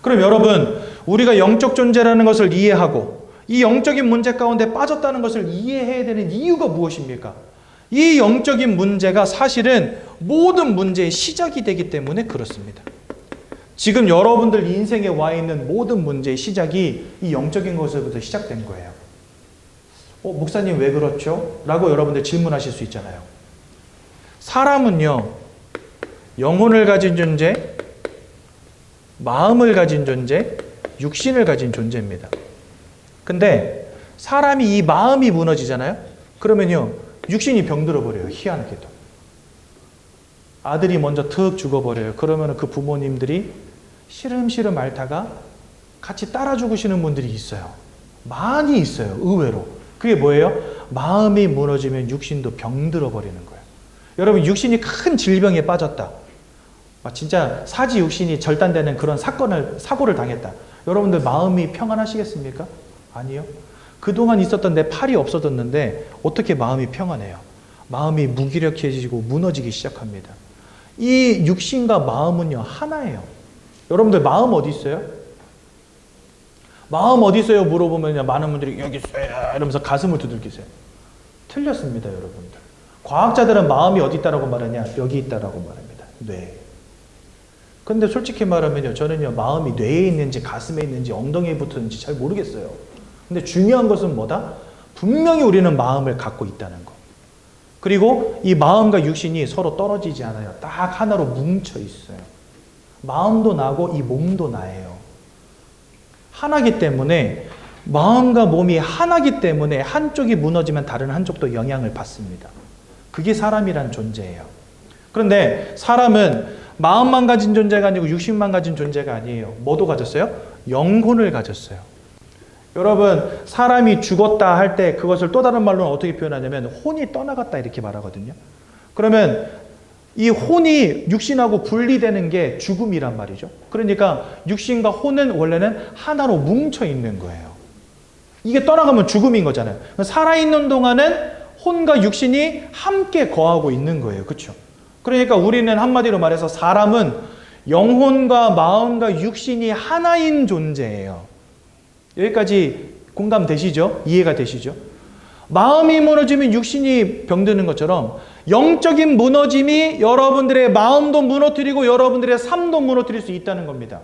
그럼 여러분, 우리가 영적 존재라는 것을 이해하고 이 영적인 문제 가운데 빠졌다는 것을 이해해야 되는 이유가 무엇입니까? 이 영적인 문제가 사실은 모든 문제의 시작이 되기 때문에 그렇습니다. 지금 여러분들 인생에 와 있는 모든 문제의 시작이 이 영적인 것에서부터 시작된 거예요. 목사님 왜 그렇죠? 라고 여러분들 질문하실 수 있잖아요. 사람은요, 영혼을 가진 존재, 마음을 가진 존재, 육신을 가진 존재입니다. 근데 사람이 이 마음이 무너지잖아요? 그러면요, 육신이 병들어 버려요. 희한하게도. 아들이 먼저 툭 죽어버려요. 그러면 그 부모님들이 시름시름 앓다가 같이 따라 죽으시는 분들이 있어요. 많이 있어요. 의외로. 그게 뭐예요? 마음이 무너지면 육신도 병들어 버리는 거예요. 여러분, 육신이 큰 질병에 빠졌다. 진짜 사지 육신이 절단되는 그런 사고를 당했다. 여러분들 마음이 평안하시겠습니까? 아니요. 그동안 있었던 내 팔이 없어졌는데 어떻게 마음이 평안해요? 마음이 무기력해지고 무너지기 시작합니다. 이 육신과 마음은요, 하나예요. 여러분들 마음 어디 있어요? 마음 어디 있어요? 물어보면 많은 분들이 여기 있어요 이러면서 가슴을 두들기세요. 틀렸습니다, 여러분들. 과학자들은 마음이 어디 있다라고 말하냐? 여기 있다라고 말합니다. 뇌. 근데 솔직히 말하면요, 저는요, 마음이 뇌에 있는지 가슴에 있는지 엉덩이에 붙었는지 잘 모르겠어요. 근데 중요한 것은 뭐다? 분명히 우리는 마음을 갖고 있다는 거. 그리고 이 마음과 육신이 서로 떨어지지 않아요. 딱 하나로 뭉쳐 있어요. 마음도 나고 이 몸도 나예요. 하나기 때문에, 마음과 몸이 하나기 때문에 한쪽이 무너지면 다른 한쪽도 영향을 받습니다. 그게 사람이란 존재예요. 그런데 사람은 마음만 가진 존재가 아니고 육신만 가진 존재가 아니에요. 뭐도 가졌어요? 영혼을 가졌어요. 여러분, 사람이 죽었다 할 때 그것을 또 다른 말로는 어떻게 표현하냐면 혼이 떠나갔다 이렇게 말하거든요. 그러면 이 혼이 육신하고 분리되는 게 죽음이란 말이죠. 그러니까 육신과 혼은 원래는 하나로 뭉쳐 있는 거예요. 이게 떠나가면 죽음인 거잖아요. 살아있는 동안은 혼과 육신이 함께 거하고 있는 거예요. 그렇죠? 그러니까 우리는 한마디로 말해서 사람은 영혼과 마음과 육신이 하나인 존재예요. 여기까지 공감되시죠? 이해가 되시죠? 마음이 무너지면 육신이 병드는 것처럼 영적인 무너짐이 여러분들의 마음도 무너뜨리고 여러분들의 삶도 무너뜨릴 수 있다는 겁니다.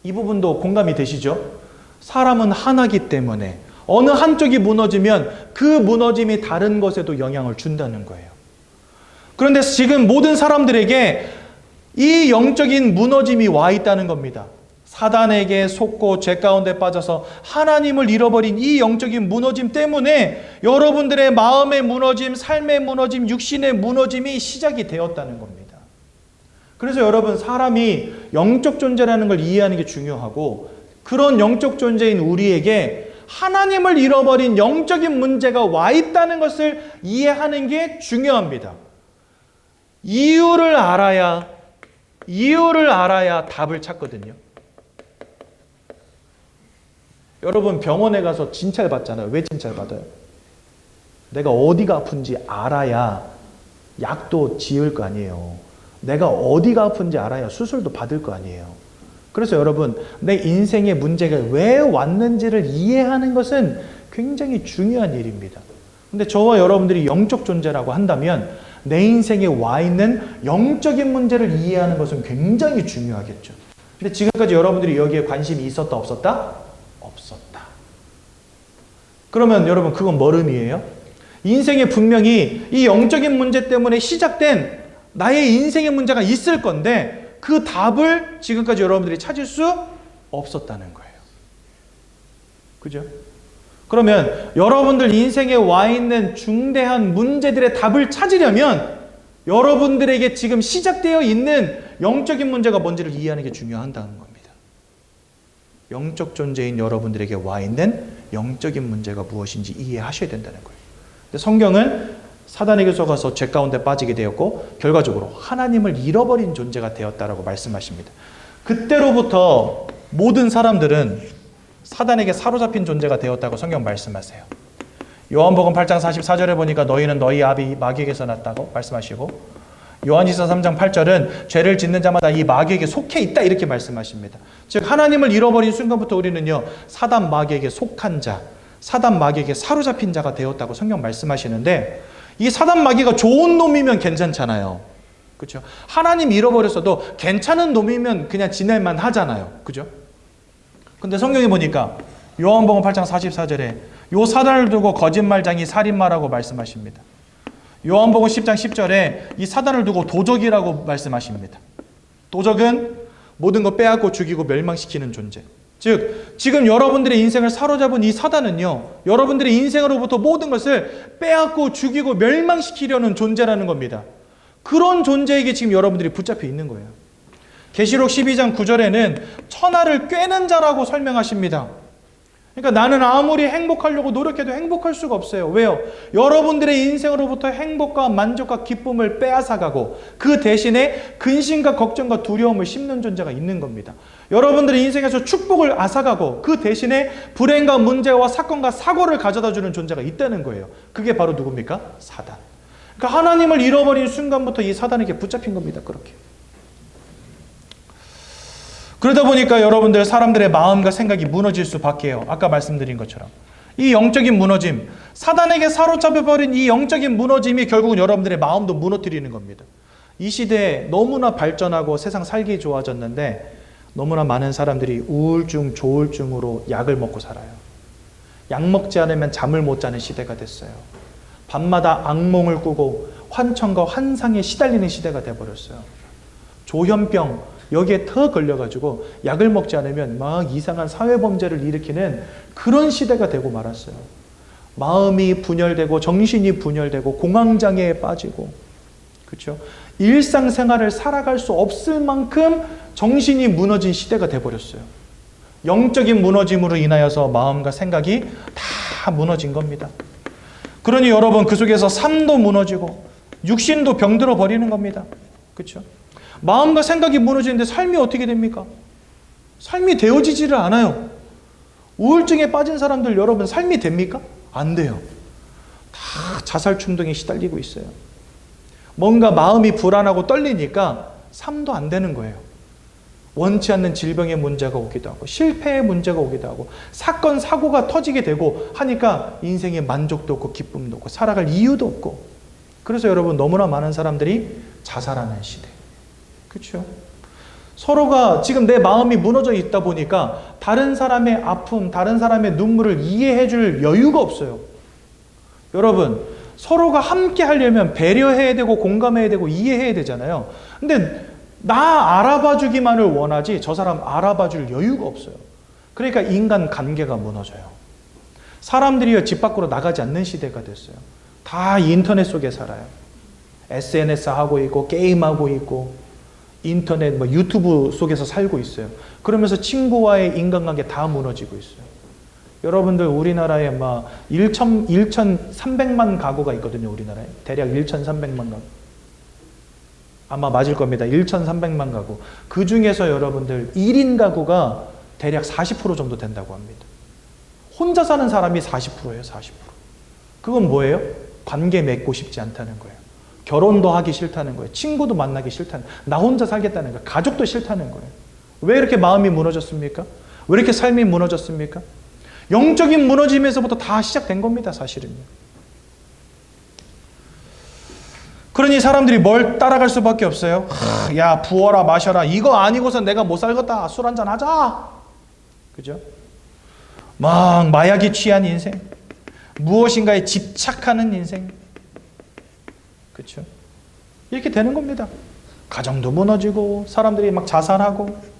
이 부분도 공감이 되시죠? 사람은 하나이기 때문에 어느 한쪽이 무너지면 그 무너짐이 다른 것에도 영향을 준다는 거예요. 그런데 지금 모든 사람들에게 이 영적인 무너짐이 와 있다는 겁니다. 사단에게 속고 죄 가운데 빠져서 하나님을 잃어버린 이 영적인 무너짐 때문에 여러분들의 마음의 무너짐, 삶의 무너짐, 육신의 무너짐이 시작이 되었다는 겁니다. 그래서 여러분, 사람이 영적 존재라는 걸 이해하는 게 중요하고, 그런 영적 존재인 우리에게 하나님을 잃어버린 영적인 문제가 와 있다는 것을 이해하는 게 중요합니다. 이유를 알아야 답을 찾거든요. 여러분, 병원에 가서 진찰 받잖아요. 왜 진찰 받아요? 내가 어디가 아픈지 알아야 약도 지을 거 아니에요. 내가 어디가 아픈지 알아야 수술도 받을 거 아니에요. 그래서 여러분, 내 인생의 문제가 왜 왔는지를 이해하는 것은 굉장히 중요한 일입니다. 근데 저와 여러분들이 영적 존재라고 한다면 내 인생에 와 있는 영적인 문제를 이해하는 것은 굉장히 중요하겠죠. 근데 지금까지 여러분들이 여기에 관심이 있었다, 없었다? 없었다. 그러면 여러분, 그건 뭘 의미해요? 인생에 분명히 이 영적인 문제 때문에 시작된 나의 인생의 문제가 있을 건데 그 답을 지금까지 여러분들이 찾을 수 없었다는 거예요. 그죠? 그러면 여러분들 인생에 와 있는 중대한 문제들의 답을 찾으려면 여러분들에게 지금 시작되어 있는 영적인 문제가 뭔지를 이해하는 게 중요하다는 겁니다. 영적 존재인 여러분들에게 와 있는 영적인 문제가 무엇인지 이해하셔야 된다는 거예요. 근데 성경은 사단에게 속아서 죄 가운데 빠지게 되었고 결과적으로 하나님을 잃어버린 존재가 되었다라고 말씀하십니다. 그때로부터 모든 사람들은 사단에게 사로잡힌 존재가 되었다고 성경 말씀하세요. 요한복음 8장 44절에 보니까 너희는 너희 아비 마귀에게서 났다고 말씀하시고, 요한일서 3장 8절은 죄를 짓는 자마다 이 마귀에게 속해 있다 이렇게 말씀하십니다. 즉 하나님을 잃어버린 순간부터 우리는요, 사단 마귀에게 속한 자, 사단 마귀에게 사로잡힌 자가 되었다고 성경 말씀하시는데, 이 사단 마귀가 좋은 놈이면 괜찮잖아요. 그렇죠? 하나님 잃어버렸어도 괜찮은 놈이면 그냥 지낼만 하잖아요. 그죠? 근데 성경에 보니까 요한복음 8장 44절에 요 사단을 두고 거짓말장이 살인마라고 말씀하십니다. 요한복음 10장 10절에 이 사단을 두고 도적이라고 말씀하십니다. 도적은 모든 거 빼앗고 죽이고 멸망시키는 존재. 즉 지금 여러분들의 인생을 사로잡은 이 사단은요, 여러분들의 인생으로부터 모든 것을 빼앗고 죽이고 멸망시키려는 존재라는 겁니다. 그런 존재에게 지금 여러분들이 붙잡혀 있는 거예요. 계시록 12장 9절에는 천하를 꿰는 자라고 설명하십니다. 그러니까 나는 아무리 행복하려고 노력해도 행복할 수가 없어요. 왜요? 여러분들의 인생으로부터 행복과 만족과 기쁨을 빼앗아가고 그 대신에 근심과 걱정과 두려움을 심는 존재가 있는 겁니다. 여러분들의 인생에서 축복을 앗아가고 그 대신에 불행과 문제와 사건과 사고를 가져다주는 존재가 있다는 거예요. 그게 바로 누굽니까? 사단. 그러니까 하나님을 잃어버린 순간부터 이 사단에게 붙잡힌 겁니다. 그렇게. 그러다 보니까 여러분들 사람들의 마음과 생각이 무너질 수밖에요. 아까 말씀드린 것처럼. 이 영적인 무너짐, 사단에게 사로잡혀버린 이 영적인 무너짐이 결국은 여러분들의 마음도 무너뜨리는 겁니다. 이 시대에 너무나 발전하고 세상 살기 좋아졌는데 너무나 많은 사람들이 우울증, 조울증으로 약을 먹고 살아요. 약 먹지 않으면 잠을 못 자는 시대가 됐어요. 밤마다 악몽을 꾸고 환청과 환상에 시달리는 시대가 돼버렸어요. 조현병, 여기에 더 걸려가지고 약을 먹지 않으면 막 이상한 사회범죄를 일으키는 그런 시대가 되고 말았어요. 마음이 분열되고 정신이 분열되고 공황장애에 빠지고, 그렇죠? 일상생활을 살아갈 수 없을 만큼 정신이 무너진 시대가 돼버렸어요. 영적인 무너짐으로 인하여서 마음과 생각이 다 무너진 겁니다. 그러니 여러분 그 속에서 삶도 무너지고 육신도 병들어 버리는 겁니다. 그렇죠? 마음과 생각이 무너지는데 삶이 어떻게 됩니까? 삶이 되어지지를 않아요. 우울증에 빠진 사람들 여러분 삶이 됩니까? 안 돼요. 다 자살 충동에 시달리고 있어요. 뭔가 마음이 불안하고 떨리니까 삶도 안 되는 거예요. 원치 않는 질병의 문제가 오기도 하고 실패의 문제가 오기도 하고 사건 사고가 터지게 되고 하니까 인생에 만족도 없고 기쁨도 없고 살아갈 이유도 없고, 그래서 여러분 너무나 많은 사람들이 자살하는 시대. 그렇죠? 서로가 지금 내 마음이 무너져 있다 보니까 다른 사람의 아픔, 다른 사람의 눈물을 이해해 줄 여유가 없어요. 여러분, 서로가 함께 하려면 배려해야 되고 공감해야 되고 이해해야 되잖아요. 근데 나 알아봐 주기만을 원하지 저 사람 알아봐 줄 여유가 없어요. 그러니까 인간 관계가 무너져요. 사람들이 집 밖으로 나가지 않는 시대가 됐어요. 다 인터넷 속에 살아요. SNS 하고 있고 게임하고 있고 인터넷, 유튜브 속에서 살고 있어요. 그러면서 친구와의 인간관계 다 무너지고 있어요. 여러분들 우리나라에 1,300만 가구가 있거든요. 우리나라에. 대략 1,300만 가구. 아마 맞을 겁니다. 1,300만 가구. 그 중에서 여러분들 1인 가구가 대략 40% 정도 된다고 합니다. 혼자 사는 사람이 40%예요. 40%. 그건 뭐예요? 관계 맺고 싶지 않다는 거예요. 결혼도 하기 싫다는 거예요. 친구도 만나기 싫다는 거예요. 나 혼자 살겠다는 거예요. 가족도 싫다는 거예요. 왜 이렇게 마음이 무너졌습니까? 왜 이렇게 삶이 무너졌습니까? 영적인 무너짐에서부터 다 시작된 겁니다. 사실은요. 그러니 사람들이 뭘 따라갈 수밖에 없어요. 야, 부어라 마셔라. 이거 아니고선 내가 못 살겠다. 술 한잔 하자. 그죠? 막 마약에 취한 인생. 무엇인가에 집착하는 인생. 그렇죠? 이렇게 되는 겁니다. 가정도 무너지고 사람들이 막 자살하고.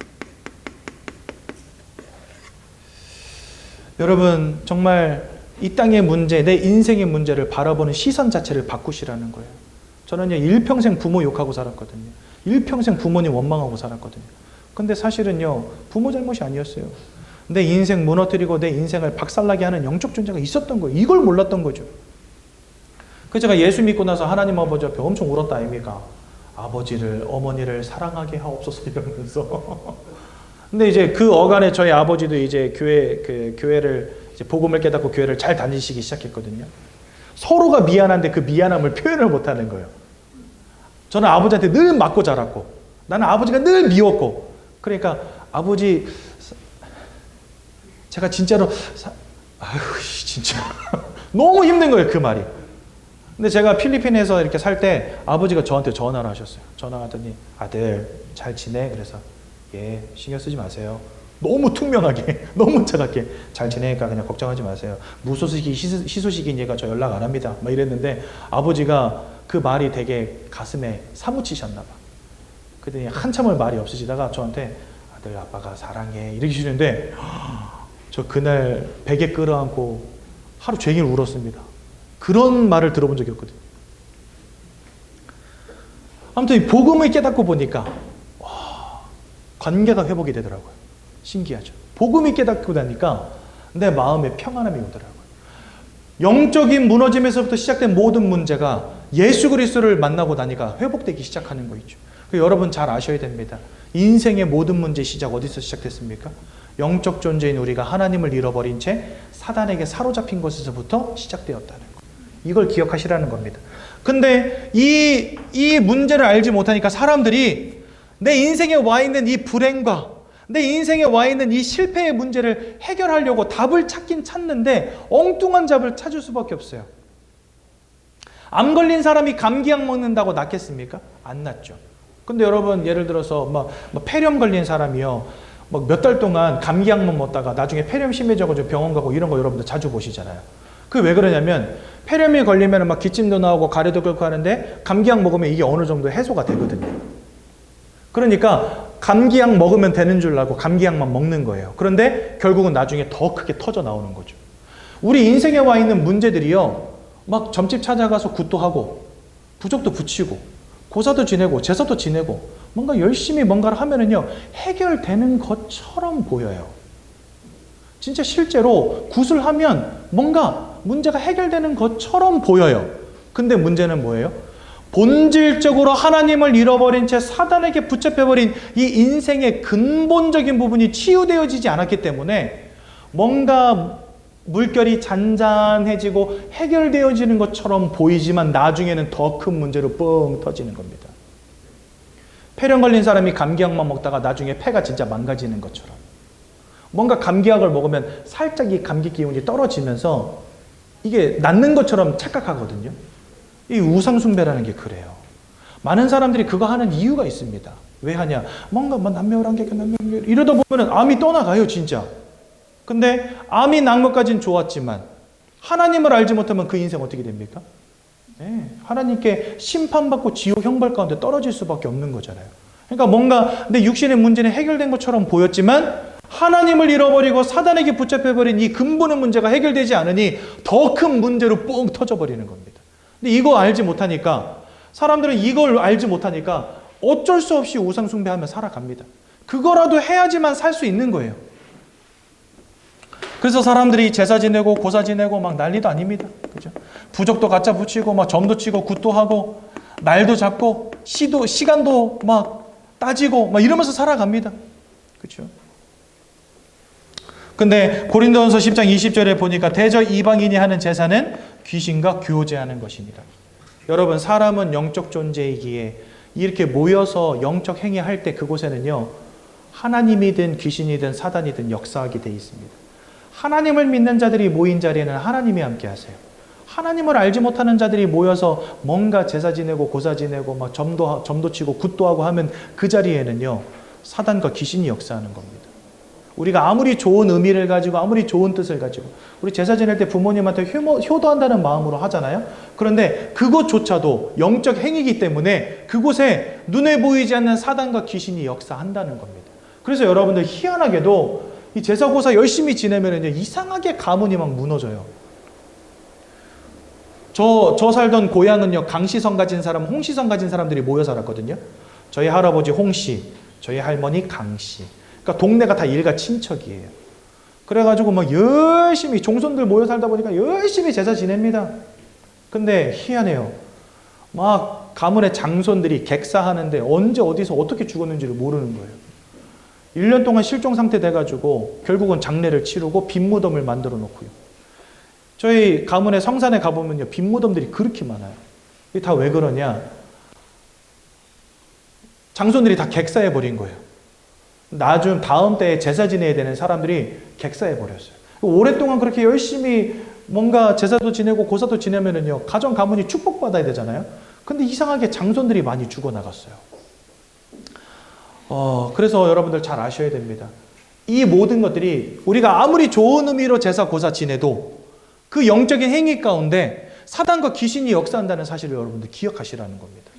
여러분 정말 이 땅의 문제, 내 인생의 문제를 바라보는 시선 자체를 바꾸시라는 거예요. 저는요 일평생 부모 욕하고 살았거든요. 일평생 부모님 원망하고 살았거든요. 근데 사실은요 부모 잘못이 아니었어요. 내 인생 무너뜨리고 내 인생을 박살나게 하는 영적 존재가 있었던 거예요. 이걸 몰랐던 거죠. 그래서 제가 예수 믿고 나서 하나님 아버지 앞에 엄청 울었다 아닙니까? 아버지를, 어머니를 사랑하게 하옵소서 이러면서. 근데 이제 그 어간에 저희 아버지도 이제 교회를 이제 복음을 깨닫고 교회를 잘 다니시기 시작했거든요. 서로가 미안한데 그 미안함을 표현을 못하는 거예요. 저는 아버지한테 늘 맞고 자랐고, 나는 아버지가 늘 미웠고, 그러니까 아버지 제가 진짜로 아유 진짜 너무 힘든 거예요 그 말이. 근데 제가 필리핀에서 이렇게 살 때 아버지가 저한테 전화를 하셨어요. 전화하더니 아들 잘 지내? 그래서 예, 신경 쓰지 마세요. 너무 투명하게, 너무 차갑게 잘 지내니까 그냥 걱정하지 마세요. 무소식이 희소식이니까 저 연락 안 합니다. 막 이랬는데 아버지가 그 말이 되게 가슴에 사무치셨나 봐. 그랬더니 한참을 말이 없으시다가 저한테 아들 아빠가 사랑해 이렇게 주시는데 저 그날 베개 끌어안고 하루 종일 울었습니다. 그런 말을 들어본 적이 없거든요. 아무튼 복음을 깨닫고 보니까 와, 관계가 회복이 되더라고요. 신기하죠. 복음이 깨닫고 나니까 내 마음에 평안함이 오더라고요. 영적인 무너짐에서부터 시작된 모든 문제가 예수 그리스도를 만나고 나니까 회복되기 시작하는 거 있죠. 여러분 잘 아셔야 됩니다. 인생의 모든 문제 시작 어디서 시작됐습니까? 영적 존재인 우리가 하나님을 잃어버린 채 사단에게 사로잡힌 것에서부터 시작되었다는 거. 이걸 기억하시라는 겁니다. 근데 이 문제를 알지 못하니까 사람들이 내 인생에 와 있는 이 불행과 내 인생에 와 있는 이 실패의 문제를 해결하려고 답을 찾긴 찾는데 엉뚱한 답을 찾을 수밖에 없어요. 암 걸린 사람이 감기약 먹는다고 낫겠습니까? 안 낫죠. 근데 여러분 예를 들어서 막 폐렴 걸린 사람이요. 막 몇 달 동안 감기약만 먹다가 나중에 폐렴 심해져가지고 병원 가고 이런 거 여러분들 자주 보시잖아요. 그게 왜 그러냐면 폐렴이 걸리면 막 기침도 나오고 가래도 끓고 하는데 감기약 먹으면 이게 어느 정도 해소가 되거든요. 그러니까 감기약 먹으면 되는 줄 알고 감기약만 먹는 거예요. 그런데 결국은 나중에 더 크게 터져 나오는 거죠. 우리 인생에 와 있는 문제들이요. 막 점집 찾아가서 굿도 하고 부적도 붙이고 고사도 지내고 제사도 지내고 뭔가 열심히 뭔가를 하면은요. 해결되는 것처럼 보여요. 진짜 실제로 굿을 하면 뭔가 문제가 해결되는 것처럼 보여요. 근데 문제는 뭐예요? 본질적으로 하나님을 잃어버린 채 사단에게 붙잡혀버린 이 인생의 근본적인 부분이 치유되어지지 않았기 때문에 뭔가 물결이 잔잔해지고 해결되어지는 것처럼 보이지만 나중에는 더 큰 문제로 뻥 터지는 겁니다. 폐렴 걸린 사람이 감기약만 먹다가 나중에 폐가 진짜 망가지는 것처럼 뭔가 감기약을 먹으면 살짝 이 감기 기운이 떨어지면서 이게 낫는 것처럼 착각하거든요. 이 우상숭배라는 게 그래요. 많은 사람들이 그거 하는 이유가 있습니다. 왜 하냐? 뭔가 남묘란계 이러다 보면 암이 떠나가요, 진짜. 근데 암이 난 것까지는 좋았지만 하나님을 알지 못하면 그 인생 어떻게 됩니까? 네, 하나님께 심판받고 지옥 형벌 가운데 떨어질 수밖에 없는 거잖아요. 그러니까 뭔가 내 육신의 문제는 해결된 것처럼 보였지만 하나님을 잃어버리고 사단에게 붙잡혀버린 이 근본의 문제가 해결되지 않으니 더 큰 문제로 뻥 터져버리는 겁니다. 근데 이거 알지 못하니까 사람들은 이걸 알지 못하니까 어쩔 수 없이 우상숭배하며 살아갑니다. 그거라도 해야지만 살 수 있는 거예요. 그래서 사람들이 제사 지내고 고사 지내고 막 난리도 아닙니다. 그죠? 부적도 갖다 붙이고 막 점도 치고 굿도 하고 날도 잡고 시간도 막 따지고 막 이러면서 살아갑니다. 그렇죠? 근데 고린도전서 10장 20절에 보니까 대저 이방인이 하는 제사는 귀신과 교제하는 것이니라. 여러분 사람은 영적 존재이기에 이렇게 모여서 영적 행위할 때 그곳에는요. 하나님이든 귀신이든 사단이든 역사하게 돼 있습니다. 하나님을 믿는 자들이 모인 자리에는 하나님이 함께 하세요. 하나님을 알지 못하는 자들이 모여서 뭔가 제사 지내고 고사 지내고 막 점도 치고 굿도 하고 하면 그 자리에는요. 사단과 귀신이 역사하는 겁니다. 우리가 아무리 좋은 의미를 가지고 아무리 좋은 뜻을 가지고 우리 제사 지낼 때 부모님한테 효도한다는 마음으로 하잖아요. 그런데 그것조차도 영적 행위이기 때문에 그곳에 눈에 보이지 않는 사단과 귀신이 역사한다는 겁니다. 그래서 여러분들 희한하게도 이 제사 고사 열심히 지내면 이상하게 가문이 막 무너져요. 저 살던 고향은요. 강씨성 가진 사람, 홍씨성 가진 사람들이 모여 살았거든요. 저희 할아버지 홍씨, 저희 할머니 강씨. 그러니까 동네가 다 일가 친척이에요. 그래가지고 막 열심히 종손들 모여 살다 보니까 열심히 제사 지냅니다. 근데 희한해요. 막 가문의 장손들이 객사하는데 언제 어디서 어떻게 죽었는지를 모르는 거예요. 1년 동안 실종 상태 돼가지고 결국은 장례를 치르고 빈무덤을 만들어 놓고요. 저희 가문의 성산에 가보면요. 빈무덤들이 그렇게 많아요. 이게 다 왜 그러냐. 장손들이 다 객사해버린 거예요. 다음 때에 제사 지내야 되는 사람들이 객사해버렸어요. 오랫동안 그렇게 열심히 뭔가 제사도 지내고 고사도 지내면은요, 가정 가문이 축복받아야 되잖아요. 근데 이상하게 장손들이 많이 죽어나갔어요. 그래서 여러분들 잘 아셔야 됩니다. 이 모든 것들이 우리가 아무리 좋은 의미로 제사 고사 지내도 그 영적인 행위 가운데 사단과 귀신이 역사한다는 사실을 여러분들 기억하시라는 겁니다.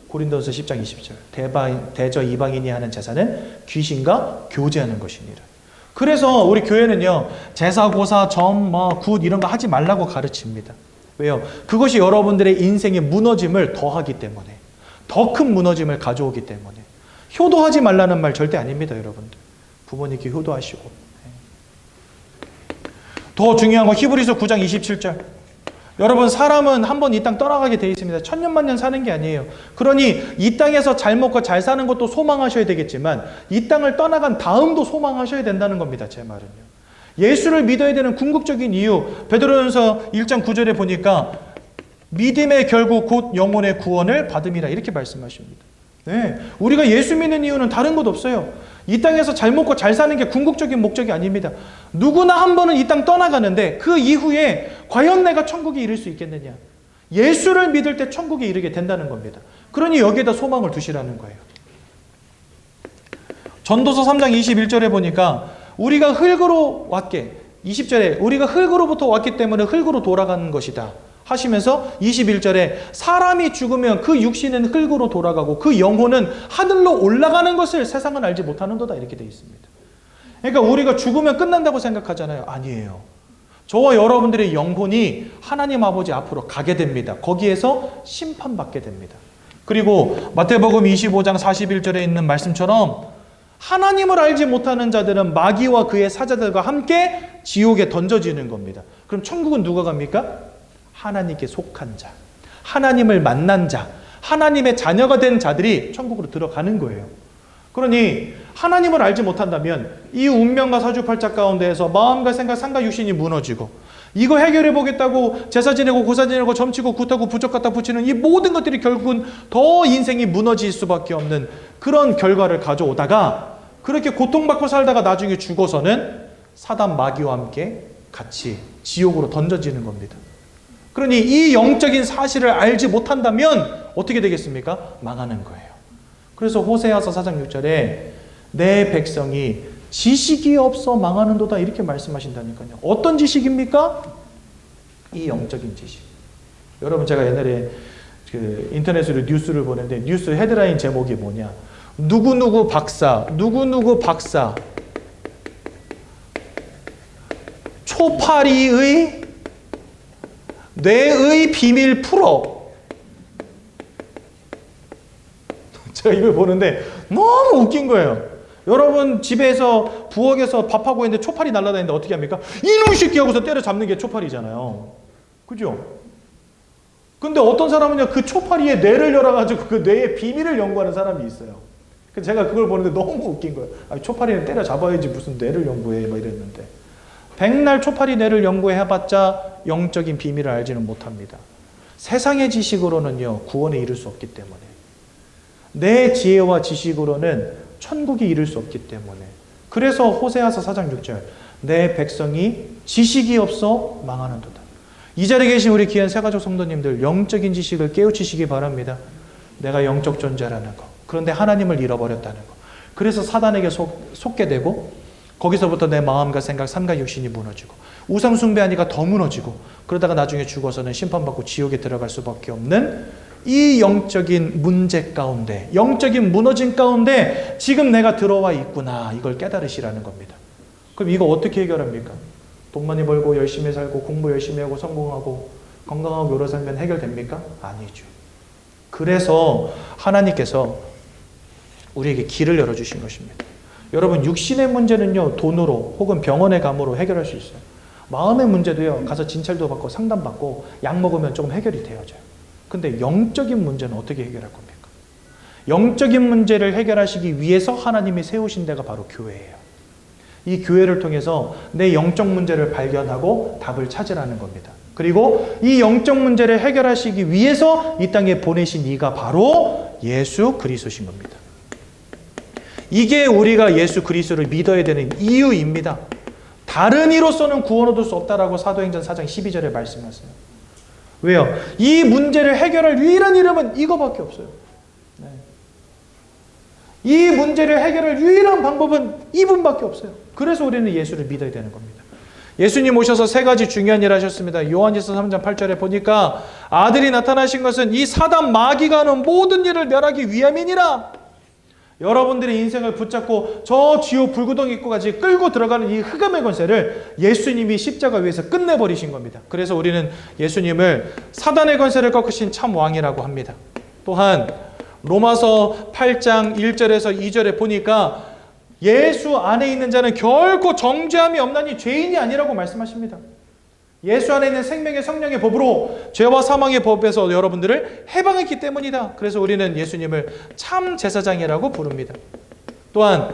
고린도전서 10장 20절 대저 이방인이 하는 제사는 귀신과 교제하는 것이니라. 그래서 우리 교회는요, 제사 고사 점 굿 이런 거 하지 말라고 가르칩니다. 왜요? 그것이 여러분들의 인생의 무너짐을 더하기 때문에, 더 큰 무너짐을 가져오기 때문에. 효도하지 말라는 말 절대 아닙니다, 여러분들. 부모님께 효도하시고. 더 중요한 거 히브리서 9장 27절. 여러분, 사람은 한 번 이 땅 떠나가게 되어 있습니다. 천년만년 사는 게 아니에요. 그러니 이 땅에서 잘 먹고 잘 사는 것도 소망하셔야 되겠지만 이 땅을 떠나간 다음도 소망하셔야 된다는 겁니다. 제 말은요. 예수를 믿어야 되는 궁극적인 이유, 베드로전서 1장 9절에 보니까 믿음의 결국 곧 영혼의 구원을 받음이라 이렇게 말씀하십니다. 네, 우리가 예수 믿는 이유는 다른 것 없어요. 이 땅에서 잘 먹고 잘 사는 게 궁극적인 목적이 아닙니다. 누구나 한 번은 이 땅 떠나가는데 그 이후에 과연 내가 천국에 이를 수 있겠느냐. 예수를 믿을 때 천국에 이르게 된다는 겁니다. 그러니 여기에다 소망을 두시라는 거예요. 전도서 3장 21절에 보니까 우리가 흙으로 왔게, 20절에 우리가 흙으로부터 왔기 때문에 흙으로 돌아가는 것이다 하시면서 21절에 사람이 죽으면 그 육신은 흙으로 돌아가고 그 영혼은 하늘로 올라가는 것을 세상은 알지 못하는도다 이렇게 되어 있습니다. 그러니까 우리가 죽으면 끝난다고 생각하잖아요. 아니에요. 저와 여러분들의 영혼이 하나님 아버지 앞으로 가게 됩니다. 거기에서 심판받게 됩니다. 그리고 마태복음 25장 41절에 있는 말씀처럼 하나님을 알지 못하는 자들은 마귀와 그의 사자들과 함께 지옥에 던져지는 겁니다. 그럼 천국은 누가 갑니까? 하나님께 속한 자, 하나님을 만난 자, 하나님의 자녀가 된 자들이 천국으로 들어가는 거예요. 그러니 하나님을 알지 못한다면 이 운명과 사주팔자 가운데에서 마음과 생각, 삼가 육신이 무너지고 이거 해결해 보겠다고 제사 지내고 고사 지내고 점치고 굿하고 부적 갖다 붙이는 이 모든 것들이 결국은 더 인생이 무너질 수밖에 없는 그런 결과를 가져오다가 그렇게 고통받고 살다가 나중에 죽어서는 사단 마귀와 함께 같이 지옥으로 던져지는 겁니다. 그러니 이 영적인 사실을 알지 못한다면 어떻게 되겠습니까? 망하는 거예요. 그래서 호세아서 4장 6절에 내 백성이 지식이 없어 망하는도다 이렇게 말씀하신다니까요. 어떤 지식입니까? 이 영적인 지식. 여러분, 제가 옛날에 그 인터넷으로 뉴스를 보는데 뉴스 헤드라인 제목이 뭐냐? 누구누구 박사, 누구누구 박사 초파리의 뇌의 비밀 풀어. 제가 이걸 보는데 너무 웃긴 거예요. 여러분 집에서 부엌에서 밥하고 있는데 초파리 날아다니는데 어떻게 합니까? 이놈 새끼 하고서 때려잡는 게 초파리잖아요. 그죠? 근데 어떤 사람은요, 그 초파리의 뇌를 열어가지고 그 뇌의 비밀을 연구하는 사람이 있어요. 제가 그걸 보는데 너무 웃긴 거예요. 아니, 초파리는 때려잡아야지 무슨 뇌를 연구해 막 이랬는데 백날 초파리 뇌를 연구해봤자 영적인 비밀을 알지는 못합니다. 세상의 지식으로는요, 구원에 이를 수 없기 때문에, 내 지혜와 지식으로는 천국에 이를 수 없기 때문에, 그래서 호세아서 4장 6절 내 백성이 지식이 없어 망하는도다. 이 자리에 계신 우리 귀한 새가족 성도님들, 영적인 지식을 깨우치시기 바랍니다. 내가 영적 존재라는 거, 그런데 하나님을 잃어버렸다는 거, 그래서 사단에게 속게 되고 거기서부터 내 마음과 생각, 삶과 육신이 무너지고 우상 숭배하니까 더 무너지고 그러다가 나중에 죽어서는 심판받고 지옥에 들어갈 수밖에 없는 이 영적인 문제 가운데, 영적인 무너짐 가운데 지금 내가 들어와 있구나, 이걸 깨달으시라는 겁니다. 그럼 이거 어떻게 해결합니까? 돈 많이 벌고 열심히 살고 공부 열심히 하고 성공하고 건강하고 오래 살면 해결됩니까? 아니죠. 그래서 하나님께서 우리에게 길을 열어주신 것입니다. 여러분, 육신의 문제는요, 돈으로 혹은 병원에 감으로 해결할 수 있어요. 마음의 문제도요, 가서 진찰도 받고 상담받고 약 먹으면 조금 해결이 되어져요. 근데 영적인 문제는 어떻게 해결할 겁니까? 영적인 문제를 해결하시기 위해서 하나님이 세우신 데가 바로 교회예요. 이 교회를 통해서 내 영적 문제를 발견하고 답을 찾으라는 겁니다. 그리고 이 영적 문제를 해결하시기 위해서 이 땅에 보내신 이가 바로 예수 그리스도신 겁니다. 이게 우리가 예수 그리스도를 믿어야 되는 이유입니다. 다른 이로서는 구원 얻을 수 없다라고 사도행전 4장 12절에 말씀하세요. 왜요? 이 문제를 해결할 유일한 이름은 이거밖에 없어요. 네. 이 문제를 해결할 유일한 방법은 이분밖에 없어요. 그래서 우리는 예수를 믿어야 되는 겁니다. 예수님 오셔서 세 가지 중요한 일을 하셨습니다. 요한일서 3장 8절에 보니까 아들이 나타나신 것은 이 사단 마귀가 하는 모든 일을 멸하기 위함이니라. 여러분들의 인생을 붙잡고 저 지옥 불구덩이까지 끌고 들어가는 이 흑암의 권세를 예수님이 십자가 위에서 끝내버리신 겁니다. 그래서 우리는 예수님을 사단의 권세를 꺾으신 참 왕이라고 합니다. 또한 로마서 8장 1절에서 2절에 보니까 예수 안에 있는 자는 결코 정죄함이 없나니 죄인이 아니라고 말씀하십니다. 예수 안에 있는 생명의 성령의 법으로 죄와 사망의 법에서 여러분들을 해방했기 때문이다. 그래서 우리는 예수님을 참 제사장이라고 부릅니다. 또한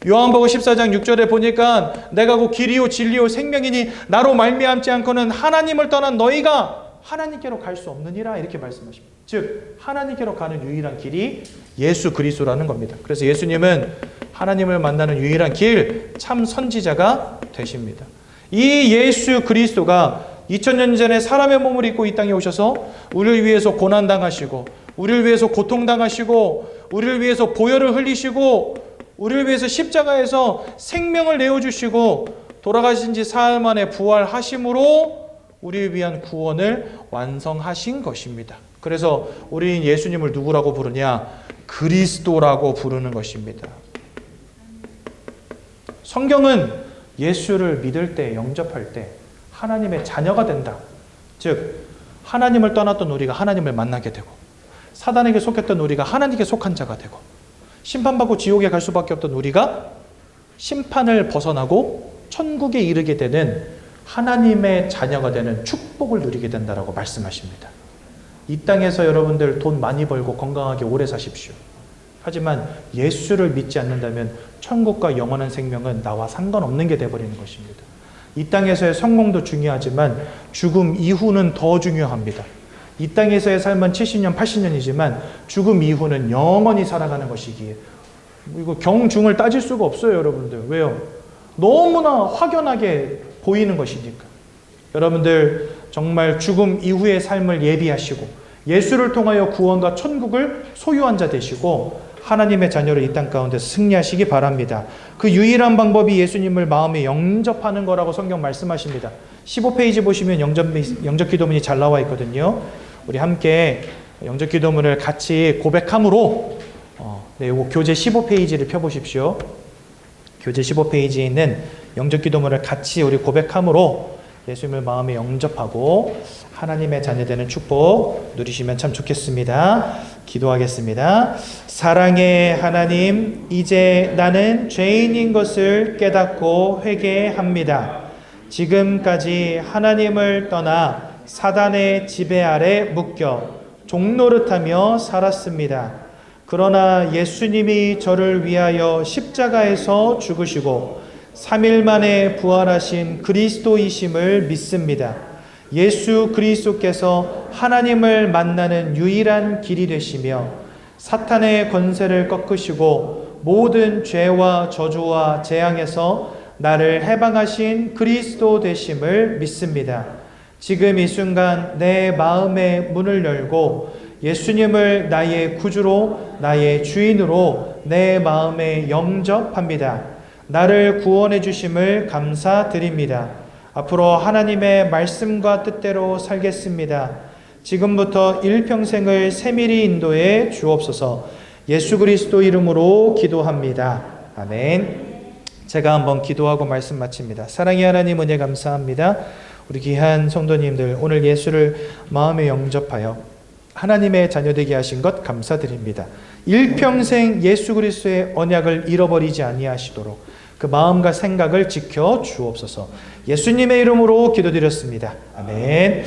요한복음 14장 6절에 보니까 내가 곧 길이요 진리요 생명이니 나로 말미암지 않고는 하나님을 떠난 너희가 하나님께로 갈 수 없느니라 이렇게 말씀하십니다. 즉 하나님께로 가는 유일한 길이 예수 그리스도라는 겁니다. 그래서 예수님은 하나님을 만나는 유일한 길, 참 선지자가 되십니다. 이 예수 그리스도가 2000년 전에 사람의 몸을 입고 이 땅에 오셔서 우리를 위해서 고난당하시고 우리를 위해서 고통당하시고 우리를 위해서 보혈을 흘리시고 우리를 위해서 십자가에서 생명을 내어주시고 돌아가신 지 사흘 만에 부활하심으로 우리를 위한 구원을 완성하신 것입니다. 그래서 우리는 예수님을 누구라고 부르냐? 그리스도라고 부르는 것입니다. 성경은 예수를 믿을 때, 영접할 때 하나님의 자녀가 된다. 즉 하나님을 떠났던 우리가 하나님을 만나게 되고 사단에게 속했던 우리가 하나님께 속한 자가 되고 심판받고 지옥에 갈 수밖에 없던 우리가 심판을 벗어나고 천국에 이르게 되는 하나님의 자녀가 되는 축복을 누리게 된다라고 말씀하십니다. 이 땅에서 여러분들 돈 많이 벌고 건강하게 오래 사십시오. 하지만 예수를 믿지 않는다면 천국과 영원한 생명은 나와 상관없는 게 되어버리는 것입니다. 이 땅에서의 성공도 중요하지만 죽음 이후는 더 중요합니다. 이 땅에서의 삶은 70년, 80년이지만 죽음 이후는 영원히 살아가는 것이기에 이거 경중을 따질 수가 없어요, 여러분들. 왜요? 너무나 확연하게 보이는 것이니까. 여러분들 정말 죽음 이후의 삶을 예비하시고 예수를 통하여 구원과 천국을 소유한 자 되시고 하나님의 자녀로 이 땅 가운데 승리하시기 바랍니다. 그 유일한 방법이 예수님을 마음에 영접하는 거라고 성경 말씀하십니다. 15페이지 보시면 영접 기도문이 잘 나와 있거든요. 우리 함께 영접 기도문을 같이 고백함으로 요거 교재 15페이지를 펴보십시오. 교재 15페이지에 있는 영접 기도문을 같이 우리 고백함으로 예수님을 마음에 영접하고 하나님의 자녀되는 축복 누리시면 참 좋겠습니다. 기도하겠습니다. 사랑의 하나님, 이제 나는 죄인인 것을 깨닫고 회개합니다. 지금까지 하나님을 떠나 사단의 지배 아래 묶여 종노릇하며 살았습니다. 그러나 예수님이 저를 위하여 십자가에서 죽으시고 3일 만에 부활하신 그리스도이심을 믿습니다. 예수 그리스도께서 하나님을 만나는 유일한 길이 되시며 사탄의 권세를 꺾으시고 모든 죄와 저주와 재앙에서 나를 해방하신 그리스도 되심을 믿습니다. 지금 이 순간 내 마음의 문을 열고 예수님을 나의 구주로 나의 주인으로 내 마음에 영접합니다. 나를 구원해 주심을 감사드립니다. 앞으로 하나님의 말씀과 뜻대로 살겠습니다. 지금부터 일평생을 세밀히 인도해 주옵소서. 예수 그리스도 이름으로 기도합니다. 아멘. 제가 한번 기도하고 말씀 마칩니다. 사랑의 하나님 은혜 감사합니다. 우리 귀한 성도님들 오늘 예수를 마음에 영접하여 하나님의 자녀되게 하신 것 감사드립니다. 일평생 예수 그리스도의 언약을 잃어버리지 아니하시도록 그 마음과 생각을 지켜 주옵소서. 예수님의 이름으로 기도드렸습니다. 아멘.